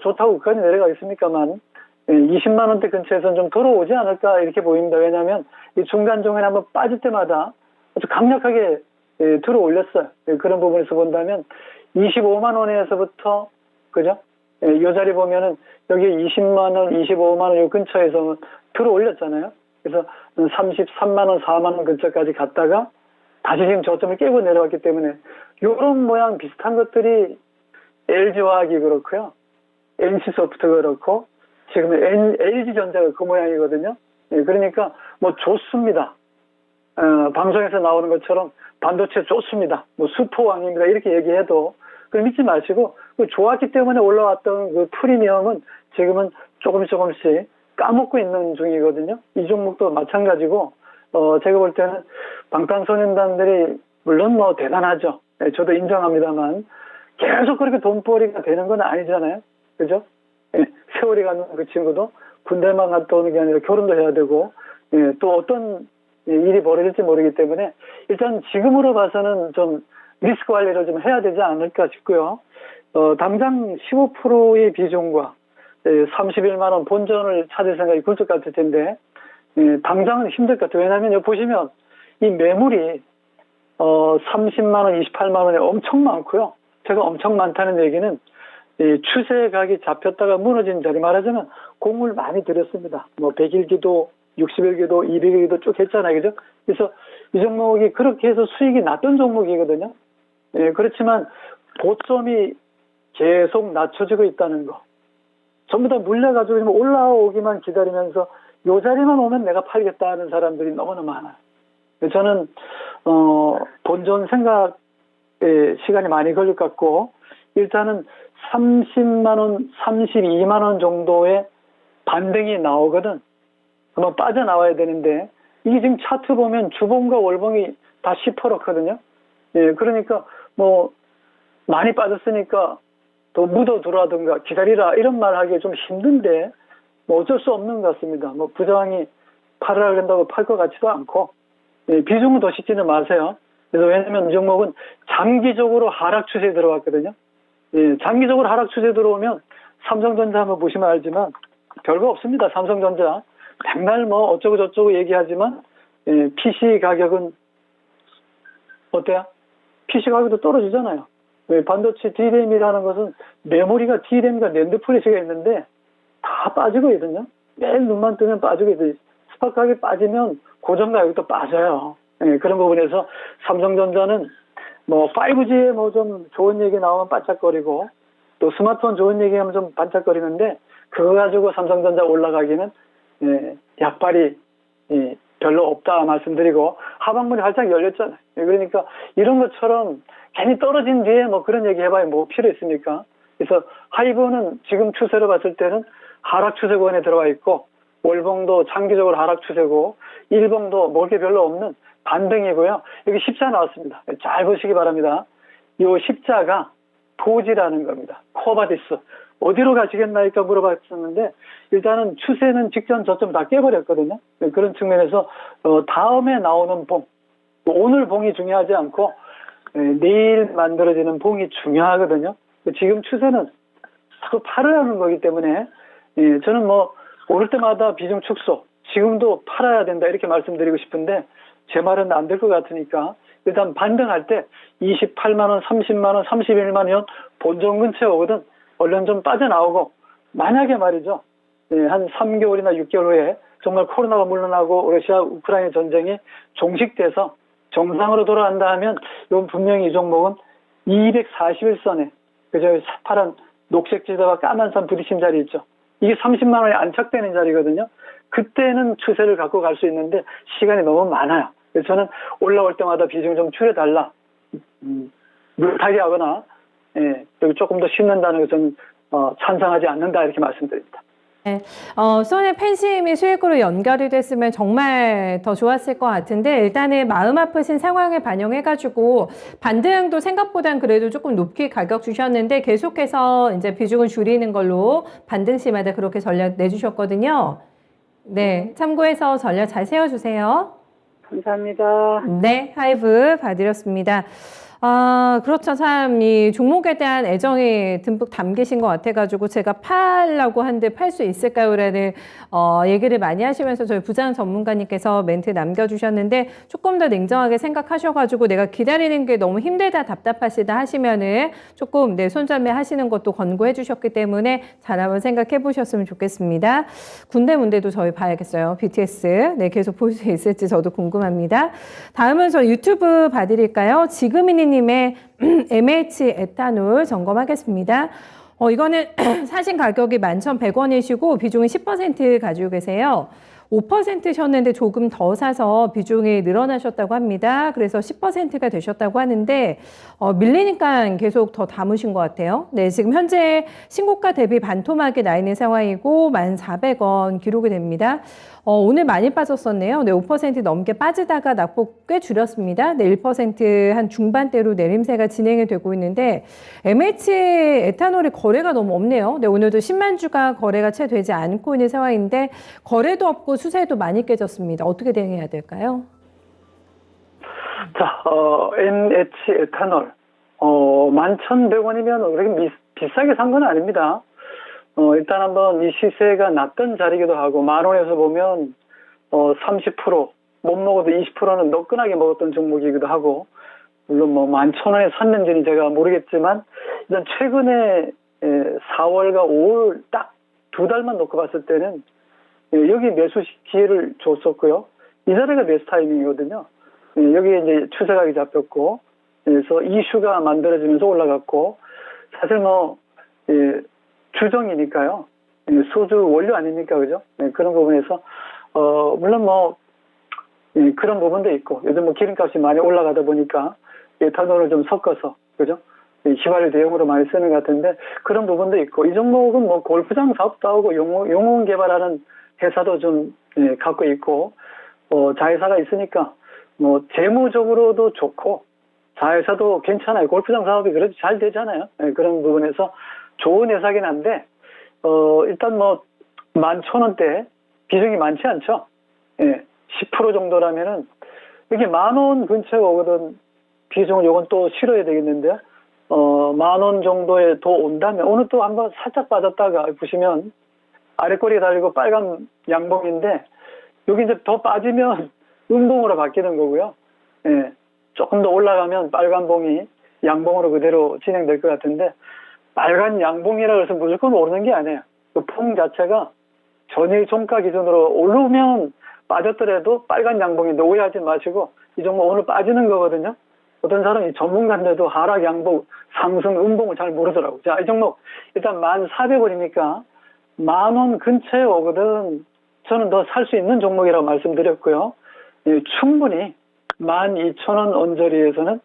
[SPEAKER 5] 좋다고 그까지 내려가겠습니까만 20만 원대 근처에서는 좀 돌아오지 않을까 이렇게 보입니다. 왜냐하면 이 중간 중간에 한번 빠질 때마다 아주 강력하게 들어 올렸어요. 그런 부분에서 본다면 25만 원에서부터 그죠? 이 자리 보면은 여기 20만 원, 25만 원 이 근처에서 들어 올렸잖아요. 그래서 33만 원, 4만 원 근처까지 갔다가 다시 지금 저점을 깨고 내려왔기 때문에 이런 모양 비슷한 것들이 LG화학이 그렇고요. NC소프트가 그렇고 지금 LG전자가 그 모양이거든요. 그러니까 좋습니다. 방송에서 나오는 것처럼 반도체 좋습니다. 수포왕입니다. 이렇게 얘기해도 그걸 믿지 마시고 좋았기 때문에 올라왔던 그 프리미엄은 지금은 조금씩 까먹고 있는 중이거든요. 이 종목도 마찬가지고 제가 볼 때는 방탄소년단들이 물론 대단하죠. 저도 인정합니다만 계속 그렇게 돈벌이가 되는 건 아니잖아요. 그죠? 세월이 가는 그 친구도 군대만 갔다 오는 게 아니라 결혼도 해야 되고 또 어떤 일이 벌어질지 모르기 때문에 일단 지금으로 봐서는 좀 리스크 관리를 좀 해야 되지 않을까 싶고요. 당장 15%의 비중과 31만 원 본전을 찾을 생각이 굴뚝 같을 텐데 당장은 힘들 것 같아요. 왜냐하면 여기 보시면 이 매물이 30만 원, 28만 원에 엄청 많고요. 제가 엄청 많다는 얘기는 추세각이 잡혔다가 무너진 자리 말하자면 공을 많이 들였습니다. 100일기도, 60일기도, 200일기도 쭉 했잖아요. 그죠? 그래서 이 종목이 그렇게 해서 수익이 났던 종목이거든요. 그렇지만 고점이 계속 낮춰지고 있다는 거. 전부 다 물려가지고 올라오기만 기다리면서 요 자리만 오면 내가 팔겠다 하는 사람들이 너무나 많아요. 저는 본전 생각에 시간이 많이 걸릴 것 같고 일단은 30만 원, 32만 원 정도의 반등이 나오거든. 한번 빠져나와야 되는데 이게 지금 차트 보면 주봉과 월봉이 다 10%거든요. 예, 그러니까 뭐 많이 빠졌으니까 또 묻어두라든가 기다리라 이런 말 하기 좀 힘든데 뭐 어쩔 수 없는 것 같습니다. 뭐 부장이 팔으라 그런다고 팔 것 같지도 않고 예, 비중은 더 싣지는 마세요. 그래서 왜냐면 이 종목은 장기적으로 하락 추세에 들어왔거든요. 예, 장기적으로 하락 추세에 들어오면 삼성전자 한번 보시면 알지만 별거 없습니다. 삼성전자 백날 뭐 어쩌고 저쩌고 얘기하지만 예, PC 가격은 어때요? PC 가격도 떨어지잖아요. 예, 반도체 D램이라는 것은 메모리가 D램과 낸드 플래시가 있는데 다 빠지고 있거든요. 매일 눈만 뜨면 빠지고 있어요. 스팟 가격이 빠지면 고정 가격도 빠져요. 예, 그런 부분에서 삼성전자는 뭐 5G에 뭐 좀 좋은 얘기 나오면 반짝거리고 또 스마트폰 좋은 얘기하면 좀 반짝거리는데 그거 가지고 삼성전자 올라가기는 예, 약발이 예, 별로 없다 말씀드리고 하방문이 활짝 열렸잖아요. 예, 그러니까 이런 것처럼 괜히 떨어진 뒤에 뭐 그런 얘기 해봐야 뭐 필요 있습니까? 그래서 하이브는 지금 추세로 봤을 때는 하락 추세권에 들어와 있고 월봉도 장기적으로 하락 추세고 일봉도 먹을 게 별로 없는 반등이고요. 여기 십자 나왔습니다. 잘 보시기 바랍니다. 이 십자가 도지라는 겁니다. 코바디스. 어디로 가시겠나이까 물어봤었는데 일단은 추세는 직전 저점 다 깨버렸거든요. 그런 측면에서 다음에 나오는 봉, 오늘 봉이 중요하지 않고 내일 만들어지는 봉이 중요하거든요. 지금 추세는 자꾸 팔으라는 거기 때문에 저는 뭐 오를 때마다 비중 축소, 지금도 팔아야 된다 이렇게 말씀드리고 싶은데 제 말은 안 될 것 같으니까 일단 반등할 때 28만 원, 30만 원, 31만 원 본전 근처에 오거든 얼른 좀 빠져나오고 만약에 말이죠. 한 3개월이나 6개월 후에 정말 코로나가 물러나고 러시아 우크라이나 전쟁이 종식돼서 정상으로 돌아간다 하면 이건 분명히 이 종목은 241선에 그저 파란 녹색 지도와 까만 선 부딪힌 자리 있죠. 이게 30만 원에 안착되는 자리거든요. 그때는 추세를 갖고 갈 수 있는데 시간이 너무 많아요. 그래서 저는 올라올 때마다 비중을 좀 줄여달라. 물타기 하거나 여기 조금 더 심는다는 것은 찬성하지 않는다 이렇게 말씀드립니다.
[SPEAKER 2] 네, 수원의 팬심이 수익으로 연결이 됐으면 정말 더 좋았을 것 같은데 일단은 마음 아프신 상황을 반영해가지고 반등도 생각보단 그래도 조금 높게 가격 주셨는데 계속해서 이제 비중을 줄이는 걸로 반등 시마다 그렇게 전략 내주셨거든요. 네, 참고해서 전략 잘 세워주세요.
[SPEAKER 5] 감사합니다.
[SPEAKER 2] 네, 하이브 봐드렸습니다. 아, 그렇죠. 참, 이 종목에 대한 애정이 듬뿍 담기신 것 같아가지고 제가 팔라고 하는데 팔 수 있을까요? 라는 얘기를 많이 하시면서 저희 부장 전문가님께서 멘트 남겨주셨는데 조금 더 냉정하게 생각하셔가지고 내가 기다리는 게 너무 힘들다, 답답하시다 하시면은 조금 손절매 하시는 것도 권고해 주셨기 때문에 잘 한번 생각해 보셨으면 좋겠습니다. 군대 문제도 저희 봐야겠어요. BTS. 네, 계속 볼 수 있을지 저도 궁금합니다. 다음은 저 유튜브 봐드릴까요? 지금이니 님의 MH 에탄올 점검하겠습니다. 이거는 사신 가격이 11,100원이시고 비중은 10% 가지고 계세요. 5%셨는데 조금 더 사서 비중이 늘어나셨다고 합니다. 그래서 10%가 되셨다고 하는데 밀리니까 계속 더 담으신 것 같아요. 네, 지금 현재 신고가 대비 반토막이 나 있는 상황이고 1,400원 기록이 됩니다. 오늘 많이 빠졌었네요. 네, 5% 넘게 빠지다가 낙폭 꽤 줄였습니다. 네, 1% 한 중반대로 내림세가 진행이 되고 있는데 MH 에탄올이 거래가 너무 없네요. 네, 오늘도 10만 주가 거래가 채 되지 않고 있는 상황인데 거래도 없고 수세도 많이 깨졌습니다. 어떻게 대응해야 될까요?
[SPEAKER 5] 자, MH 에탄올 11,100원이면 그렇게 비싸게 산 건 아닙니다. 일단 한번 이 시세가 낮던 자리기도 하고 10,000원에서 보면 30% 못 먹어도 20%는 너끈하게 먹었던 종목이기도 하고 물론 뭐 11,000원에 샀는지는 제가 모르겠지만 일단 최근에 4월과 5월 딱 2달만 놓고 봤을 때는 여기 매수 기회를 줬었고요. 이 자리가 매수 타이밍이거든요. 여기에 이제 추세각이 잡혔고 그래서 이슈가 만들어지면서 올라갔고 사실 뭐 주정이니까요. 소주 원료 아닙니까, 그죠? 그런 부분에서 물론 뭐 그런 부분도 있고 요즘 뭐 기름값이 많이 올라가다 보니까 에탄올을 좀 섞어서 그죠? 휘발유 대용으로 많이 쓰는 것 같은데 그런 부분도 있고 이 종목은 뭐 골프장 사업도 하고 용어원 개발하는 회사도 좀 갖고 있고 자회사가 있으니까 뭐 재무적으로도 좋고 자회사도 괜찮아요. 골프장 사업이 그래도 잘 되잖아요. 예, 그런 부분에서 좋은 회사긴 한데 일단 뭐 11,000원대 비중이 많지 않죠. 예, 10% 정도라면은 이게 10,000원 근처에 오거든 비중을 요건 또 실어야 되겠는데요. 10,000원 정도에 더 온다면 오늘 또 한번 살짝 빠졌다가 보시면 아래꼬리에 달리고 빨간 양봉인데 여기 이제 더 빠지면 음봉으로 바뀌는 거고요. 예, 조금 더 올라가면 빨간 봉이 양봉으로 그대로 진행될 것 같은데 빨간 양봉이라 해서 무조건 오르는 게 아니에요. 그 봉 자체가 전일 종가 기준으로 오르면 빠졌더라도 빨간 양봉인데 오해하지 마시고 이 종목 오늘 빠지는 거거든요. 어떤 사람이 전문가인데도 하락 양봉 상승 음봉을 잘 모르더라고요. 자, 이 종목 일단 1,400원이니까 10,000원 근처에 오거든 저는 더 살 수 있는 종목이라고 말씀드렸고요. 예, 충분히 12,000원 언저리에서는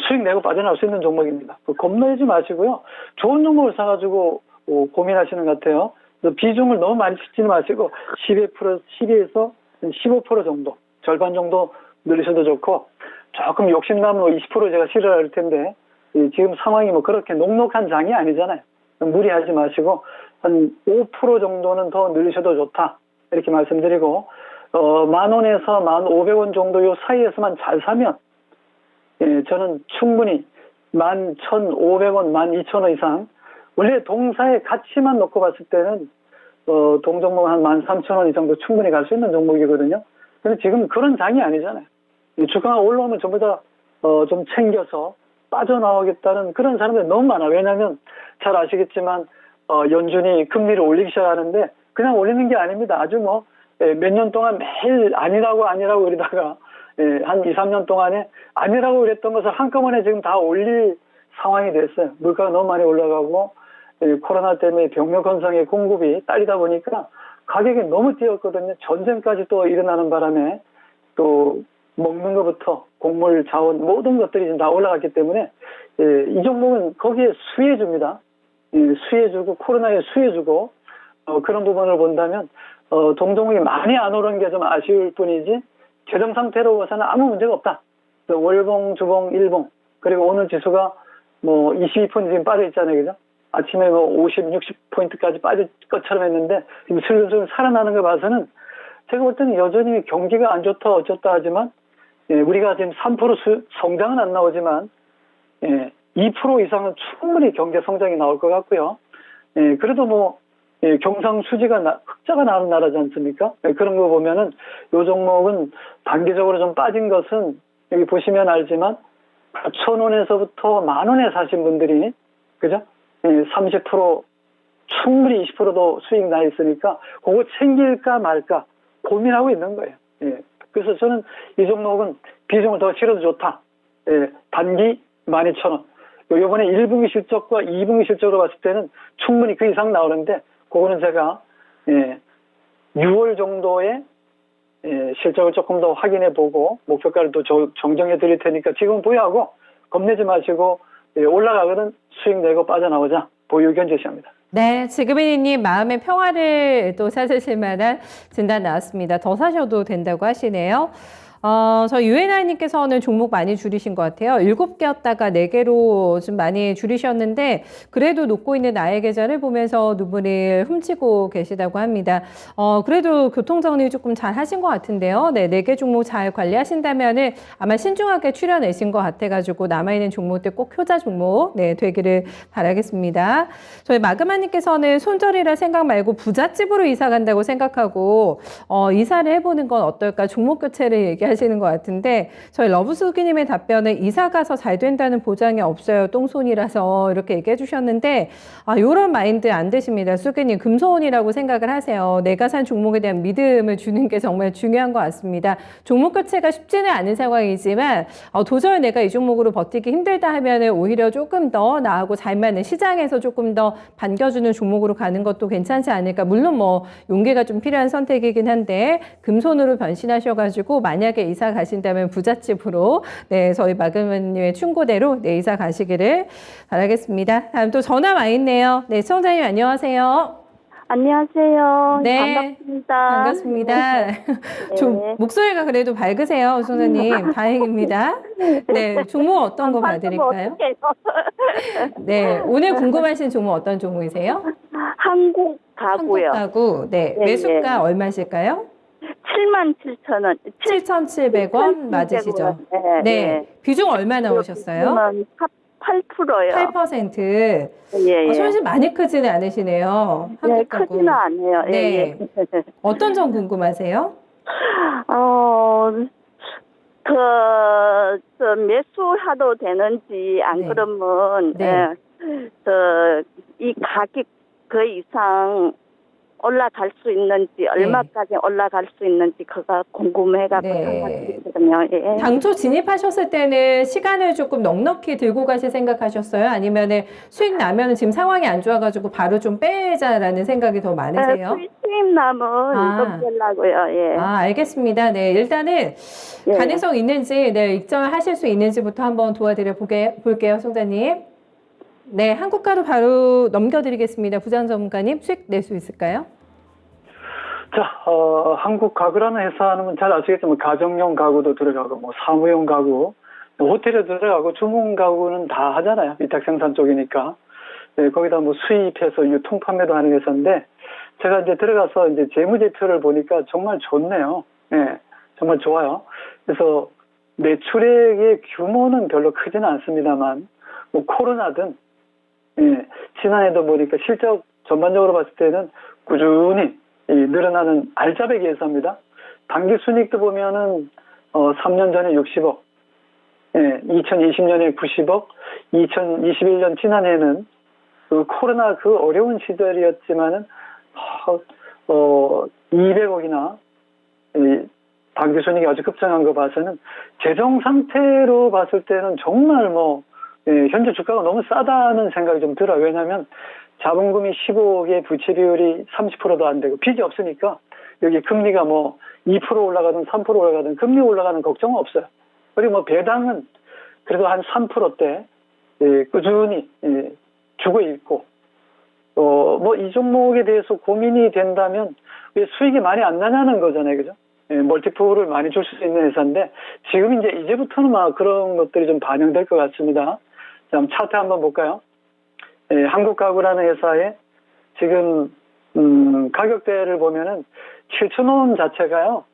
[SPEAKER 5] 수익 내고 빠져나올 수 있는 종목입니다. 겁내지 마시고요. 좋은 종목을 사가지고 고민하시는 것 같아요. 비중을 너무 많이 찍지는 마시고 12에서 15% 정도, 절반 정도 늘리셔도 좋고 조금 욕심나면 20% 제가 실어야 할 텐데 지금 상황이 뭐 그렇게 녹록한 장이 아니잖아요. 무리하지 마시고 한 5% 정도는 더 늘리셔도 좋다. 이렇게 말씀드리고 10,000원에서 1,500원 정도 요 사이에서만 잘 사면 저는 충분히 11,500원, 12,000원 이상 원래 동사의 가치만 놓고 봤을 때는 동종목 한 13,000원 이상도 충분히 갈 수 있는 종목이거든요. 근데 지금 그런 장이 아니잖아요. 주가가 올라오면 전부 다 좀 챙겨서 빠져나오겠다는 그런 사람들이 너무 많아. 왜냐하면 잘 아시겠지만 연준이 금리를 올리기 시작하는데 그냥 올리는 게 아닙니다. 아주 뭐 몇 년 동안 매일 아니라고 이러다가 한 2, 3년 동안에 아니라고 그랬던 것을 한꺼번에 지금 다 올릴 상황이 됐어요. 물가가 너무 많이 올라가고 코로나 때문에 병력 현상의 공급이 딸리다 보니까 가격이 너무 뛰었거든요. 전쟁까지 또 일어나는 바람에 또 먹는 것부터 곡물, 자원 모든 것들이 지금 다 올라갔기 때문에 이 종목은 거기에 수혜줍니다. 수혜주고 코로나에 수혜주고 그런 부분을 본다면 동종목이 많이 안 오른 게 좀 아쉬울 뿐이지 최종 상태로 봐서는 아무 문제가 없다. 월봉, 주봉, 일봉 그리고 오늘 지수가 뭐 22% 지금 빠져 있잖아요, 그죠? 아침에 뭐 50, 60포인트까지 빠질 것처럼 했는데 지금 슬슬 살아나는 걸 봐서는 제가 볼 때는 여전히 경기가 안 좋다 어쩌다 하지만 우리가 지금 3% 성장은 안 나오지만 2% 이상은 충분히 경제 성장이 나올 것 같고요. 그래도 뭐 경상수지가 흑자가 나는 나라지 않습니까? 그런 거 보면은 요 종목은 단기적으로 좀 빠진 것은 여기 보시면 알지만 4,000원에서부터 10,000원에 사신 분들이 그죠? 30% 충분히 20%도 수익 나 있으니까 그거 챙길까 말까 고민하고 있는 거예요. 그래서 저는 이 종목은 비중을 더 실어도 좋다. 단기 12,000원. 요번에 1분기 실적과 2분기 실적으로 봤을 때는 충분히 그 이상 나오는데 그거는 제가 6월 정도에 실적을 조금 더 확인해 보고 목표가를 또 정정해 드릴 테니까 지금 보유하고 겁내지 마시고 올라가거든 수익 내고 빠져나오자 보유 의견 제시합니다.
[SPEAKER 2] 네, 지금이님 마음의 평화를 또 찾으실 만한 진단 나왔습니다. 더 사셔도 된다고 하시네요. 저 유엔아이님께서는 종목 많이 줄이신 것 같아요. 7개였다가 4개로 좀 많이 줄이셨는데 그래도 놓고 있는 나의 계좌를 보면서 눈물을 훔치고 계시다고 합니다. 그래도 교통정리 조금 잘 하신 것 같은데요. 네, 4개 종목 잘 관리하신다면은 아마 신중하게 추려내신 것 같아가지고 남아있는 종목들 꼭 효자 종목 되기를 바라겠습니다. 저희 마그마님께서는 손절이라 생각 말고 부잣집으로 이사 간다고 생각하고 이사를 해보는 건 어떨까 종목 교체를 얘기하시는 것 같은데 저희 러브수기님의 답변은 이사 가서 잘 된다는 보장이 없어요. 똥손이라서 이렇게 얘기해 주셨는데 이런 마인드 안 되십니다. 수기님 금손이라고 생각을 하세요. 내가 산 종목에 대한 믿음을 주는 게 정말 중요한 것 같습니다. 종목 교체가 쉽지는 않은 상황이지만 도저히 내가 이 종목으로 버티기 힘들다 하면 오히려 조금 더 나하고 잘 맞는 시장에서 조금 더 반겨주는 종목으로 가는 것도 괜찮지 않을까. 물론 뭐 용기가 좀 필요한 선택이긴 한데 금손으로 변신하셔가지고 만약에 이사 가신다면 부잣집으로 저희 마그마님의 충고대로 이사 가시기를 바라겠습니다. 다음 또 전화 와 있네요. 시청자님 안녕하세요.
[SPEAKER 6] 안녕하세요.
[SPEAKER 2] 네.
[SPEAKER 6] 반갑습니다.
[SPEAKER 2] 반갑습니다. 좀
[SPEAKER 6] 네.
[SPEAKER 2] 목소리가 그래도 밝으세요, 선생님. 다행입니다. 네, 종목 어떤 거 봐드릴까요?
[SPEAKER 6] 어떡해요?
[SPEAKER 2] 네, 오늘 궁금하신 종목 어떤 종목이세요?
[SPEAKER 6] 한국 가구요.
[SPEAKER 2] 한국가구, 네,
[SPEAKER 6] 예,
[SPEAKER 2] 매수가
[SPEAKER 6] 예.
[SPEAKER 2] 얼마실까요?
[SPEAKER 6] 77,000원.
[SPEAKER 2] 7,700원 맞으시죠?
[SPEAKER 6] 네.
[SPEAKER 2] 네, 비중 얼마 나오셨어요?
[SPEAKER 6] 8%요.
[SPEAKER 2] 8%.
[SPEAKER 6] 예, 예.
[SPEAKER 2] 손실 많이 크지는 않으시네요.
[SPEAKER 6] 네,
[SPEAKER 2] 한국가구.
[SPEAKER 6] 크지는 않아요. 예,
[SPEAKER 2] 네.
[SPEAKER 6] 예.
[SPEAKER 2] 어떤 점 궁금하세요?
[SPEAKER 6] 매수해도 되는지, 안
[SPEAKER 2] 네.
[SPEAKER 6] 그러면,
[SPEAKER 2] 네.
[SPEAKER 6] 이 가격 그 이상 올라갈 수 있는지, 얼마까지 올라갈 수 있는지, 그거 궁금해가지고
[SPEAKER 2] 네.
[SPEAKER 6] 전화드리거든요. 예.
[SPEAKER 2] 당초 진입하셨을 때는 시간을 조금 넉넉히 들고 가실 생각하셨어요? 아니면은 수익 나면은 지금 상황이 안 좋아가지고 바로 좀 빼자라는 생각이 더 많으세요?
[SPEAKER 6] 수입 남은
[SPEAKER 2] 아.
[SPEAKER 6] 좀 빼려고요. 예.
[SPEAKER 2] 아, 알겠습니다. 네, 일단은
[SPEAKER 6] 예.
[SPEAKER 2] 가능성 있는지, 네, 입점하실 수 있는지부터 한번 도와드려 볼게요, 송자님. 네, 한국가로 바로 넘겨드리겠습니다. 부장 전문가님, 수익 낼 수 있을까요?
[SPEAKER 5] 자, 한국 가구라는 회사는 잘 아시겠지만 가정용 가구도 들어가고 뭐 사무용 가구, 호텔에 들어가고 주문 가구는 다 하잖아요. 위탁 생산 쪽이니까. 네, 거기다 뭐 수입해서 유통 판매도 하는 회사인데 제가 이제 들어가서 이제 재무제표를 보니까 정말 좋네요. 네, 정말 좋아요. 그래서 매출액의 규모는 별로 크지는 않습니다만 뭐 코로나든 예, 지난해도 보니까 실적 전반적으로 봤을 때는 꾸준히 늘어나는 알짜배기 회사입니다. 당기 순이익도 보면은 3년 전에 60억, 예, 2020년에 90억, 2021년 지난해는 그 코로나 그 어려운 시절이었지만은 200억이나 당기 순이익이 아주 급증한 거 봐서는 재정 상태로 봤을 때는 정말 현재 주가가 너무 싸다는 생각이 좀 들어요. 왜냐하면 자본금이 15억에 부채 비율이 30%도 안 되고 빚이 없으니까 여기 금리가 2% 올라가든 3% 올라가든 금리 올라가는 걱정은 없어요. 그리고 배당은 그래도 한 3%대 꾸준히 주고 있고 이 종목에 대해서 고민이 된다면 왜 수익이 많이 안 나냐는 거잖아요. 그죠? 멀티플을 많이 줄 수 있는 회사인데 지금 이제부터는 그런 것들이 좀 반영될 것 같습니다. 자, 차트 한번 볼까요? 한국가구라는 회사에 지금 가격대를 보면은 7,000원 자체가요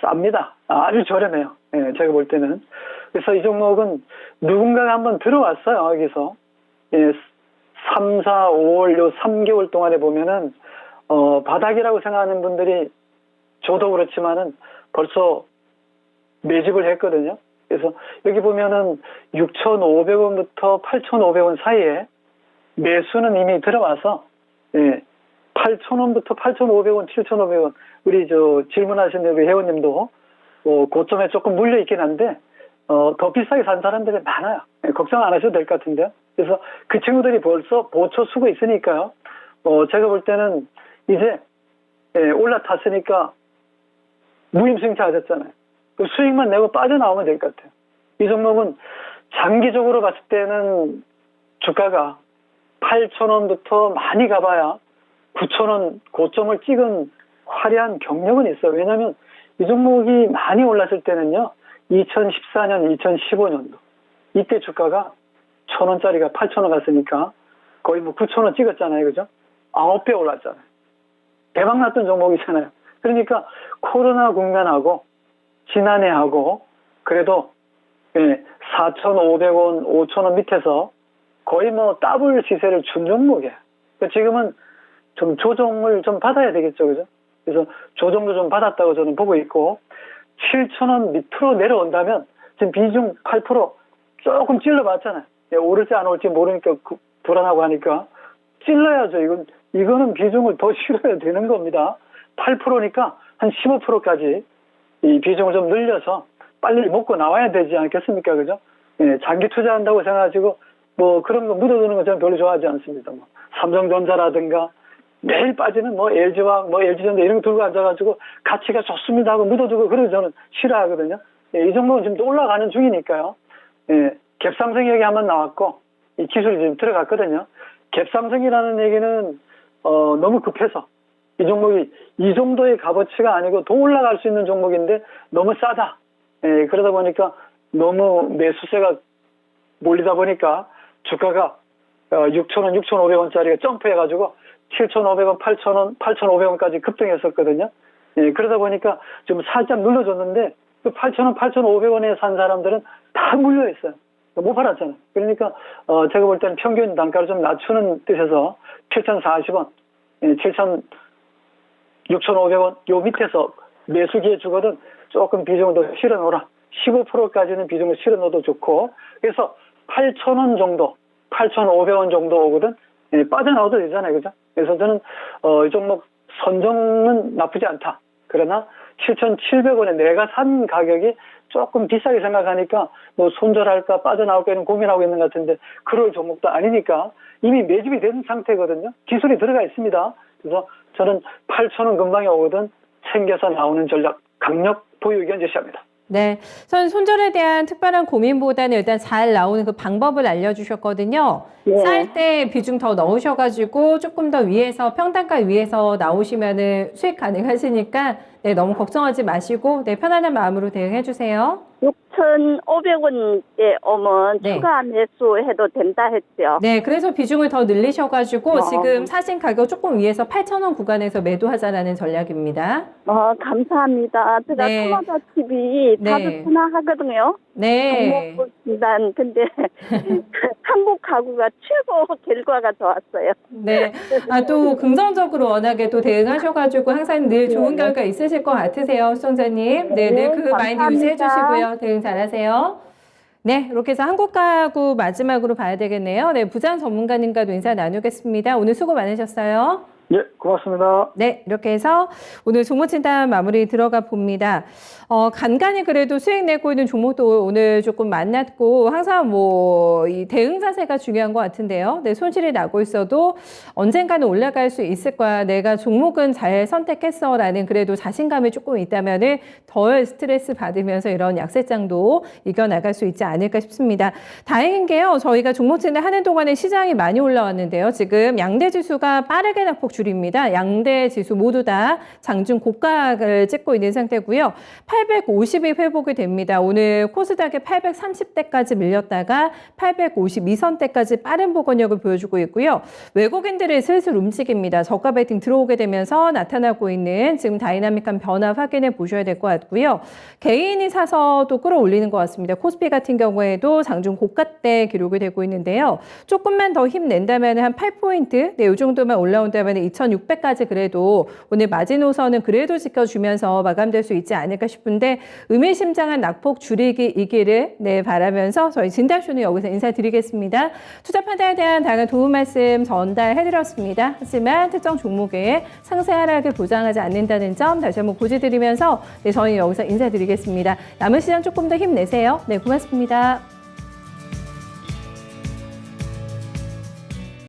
[SPEAKER 5] 쌉니다. 아주 저렴해요. 제가 볼 때는. 그래서 이 종목은 누군가가 한번 들어왔어요. 여기서 3, 4, 5월 요 3개월 동안에 보면은 바닥이라고 생각하는 분들이 저도 그렇지만은 벌써 매집을 했거든요. 그래서 여기 보면은 6,500원부터 8,500원 사이에 매수는 이미 들어와서 8,000원부터 8,500원, 7,500원 우리 질문하신 우리 회원님도 고점에 조금 물려 있긴 한데 더 비싸게 산 사람들이 많아요. 걱정 안 하셔도 될 것 같은데요. 그래서 그 친구들이 벌써 보초 쓰고 있으니까요. 제가 볼 때는 이제 올라탔으니까 무임승차하셨잖아요. 그 수익만 내고 빠져나오면 될 것 같아요. 이 종목은 장기적으로 봤을 때는 주가가 8,000원부터 많이 가봐야 9,000원 고점을 찍은 화려한 경력은 있어요. 왜냐하면 이 종목이 많이 올랐을 때는요. 2014년, 2015년도 이때 주가가 1,000원짜리가 8,000원 갔으니까 거의 9,000원 찍었잖아요. 그죠? 9배 올랐잖아요. 대박 났던 종목이잖아요. 그러니까 코로나 국면하고 지난해하고 그래도 4,500원, 5,000원 밑에서 거의 더블 시세를 준 종목이에요. 그러니까 지금은 좀 조정을 좀 받아야 되겠죠. 그죠? 그래서 조정도 좀 받았다고 저는 보고 있고 7,000원 밑으로 내려온다면 지금 비중 8% 조금 찔러봤잖아요. 오를지 안 올지 모르니까 불안하고 하니까 찔러야죠. 이거는 비중을 더 실어야 되는 겁니다. 8%니까 한 15%까지 이 비중을 좀 늘려서 빨리 먹고 나와야 되지 않겠습니까? 그죠? 장기 투자한다고 생각하시고 그런 거 묻어두는 거 저는 별로 좋아하지 않습니다. 삼성전자라든가 매일 빠지는 LG와 LG전자 이런 거 들고 앉아가지고 가치가 좋습니다 하고 묻어두고 그래서 저는 싫어하거든요. 이 종목은 지금 또 올라가는 중이니까요. 갭상승이 여기 한번 나왔고 이 기술이 지금 들어갔거든요. 갭상승이라는 얘기는 너무 급해서 이 종목이 이 정도의 값어치가 아니고 더 올라갈 수 있는 종목인데 너무 싸다. 예, 그러다 보니까 너무 매수세가 몰리다 보니까 주가가 6,000원, 6,500원짜리가 점프해가지고 7,500원, 8,000원, 8,500원까지 급등했었거든요. 예, 그러다 보니까 좀 살짝 눌러줬는데 그 8,000원, 8,500원에 산 사람들은 다 물려있어요. 못 팔았잖아요. 그러니까 제가 볼 때는 평균 단가를 좀 낮추는 뜻에서 7,040원, 6,500원 요 밑에서 매수기에 주거든 조금 비중을 더 실어놓으라. 15%까지는 비중을 실어놓어도 좋고 그래서 8,000원 정도, 8,500원 정도 오거든 빠져나와도 되잖아요. 그죠? 그래서 저는 이 종목 선정은 나쁘지 않다. 그러나 7,700원에 내가 산 가격이 조금 비싸게 생각하니까 뭐 손절할까 빠져나올까 이런 고민하고 있는 것 같은데 그럴 종목도 아니니까 이미 매집이 된 상태거든요. 기술이 들어가 있습니다. 그래서 저는 8,000원 근방에 오거든 챙겨서 나오는 전략 강력 보유 의견 제시합니다.
[SPEAKER 2] 네, 전 손절에 대한 특별한 고민보다는 일단 잘 나오는 그 방법을 알려주셨거든요.
[SPEAKER 6] 예.
[SPEAKER 2] 쌀 때 비중 더 넣으셔가지고 조금 더 위에서 평단가 위에서 나오시면은 수익 가능하시니까 네, 너무 걱정하지 마시고 네, 편안한 마음으로 대응해 주세요.
[SPEAKER 6] 6,500원에 오면
[SPEAKER 2] 네.
[SPEAKER 6] 추가 매수해도 된다 했죠.
[SPEAKER 2] 네, 그래서 비중을 더 늘리셔가지고 지금 사신 가격 조금 위에서 8,000원 구간에서 매도하자라는 전략입니다.
[SPEAKER 6] 감사합니다. 제가
[SPEAKER 2] 네.
[SPEAKER 6] 토마토 TV
[SPEAKER 2] 네.
[SPEAKER 6] 자주 전화하거든요.
[SPEAKER 2] 네.
[SPEAKER 6] 종목보단 근데 한국 가구가 최고 결과가 좋았어요.
[SPEAKER 2] 네. 아, 또 긍정적으로 워낙에 또 대응하셔가지고 항상 늘 좋은 결과 있으실 것 같으세요, 시청자님. 네, 늘 그 마인드 유지해 주시고요. 대응 잘하세요. 네, 이렇게 해서 한국 가구 마지막으로 봐야 되겠네요. 네, 부장 전문가님과도 인사 나누겠습니다. 오늘 수고 많으셨어요.
[SPEAKER 5] 예, 고맙습니다.
[SPEAKER 2] 네, 이렇게 해서 오늘 종목진단 마무리 들어가 봅니다. 간간히 그래도 수익 내고 있는 종목도 오늘 조금 만났고 항상 뭐 이 대응 자세가 중요한 것 같은데요. 네, 손실이 나고 있어도 언젠가는 올라갈 수 있을 거야. 내가 종목은 잘 선택했어라는 그래도 자신감이 조금 있다면은 덜 스트레스 받으면서 이런 약세장도 이겨나갈 수 있지 않을까 싶습니다. 다행인 게요. 저희가 종목진단 하는 동안에 시장이 많이 올라왔는데요. 지금 양대 지수가 빠르게 낙폭 줄입니다. 양대 지수 모두 다 장중 고가를 찍고 있는 상태고요. 850이 회복이 됩니다. 오늘 코스닥에 830대까지 밀렸다가 852선대까지 빠른 복원력을 보여주고 있고요. 외국인들이 슬슬 움직입니다. 저가 베팅 들어오게 되면서 나타나고 있는 지금 다이나믹한 변화 확인해 보셔야 될 것 같고요. 개인이 사서 또 끌어올리는 것 같습니다. 코스피 같은 경우에도 장중 고가대 기록이 되고 있는데요. 조금만 더 힘낸다면 한 8포인트, 네, 이 정도만 올라온다면 2,600까지 그래도 오늘 마지노선은 그래도 지켜주면서 마감될 수 있지 않을까 싶은데 의미심장한 낙폭 줄이기이기를 네, 바라면서 저희 진단쇼는 여기서 인사드리겠습니다. 투자 판단에 대한 다양한 도움 말씀 전달해드렸습니다. 하지만 특정 종목의 상세 하락을 보장하지 않는다는 점 다시 한번 고지드리면서 네, 저희 여기서 인사드리겠습니다. 남은 시간 조금 더 힘내세요. 네, 고맙습니다.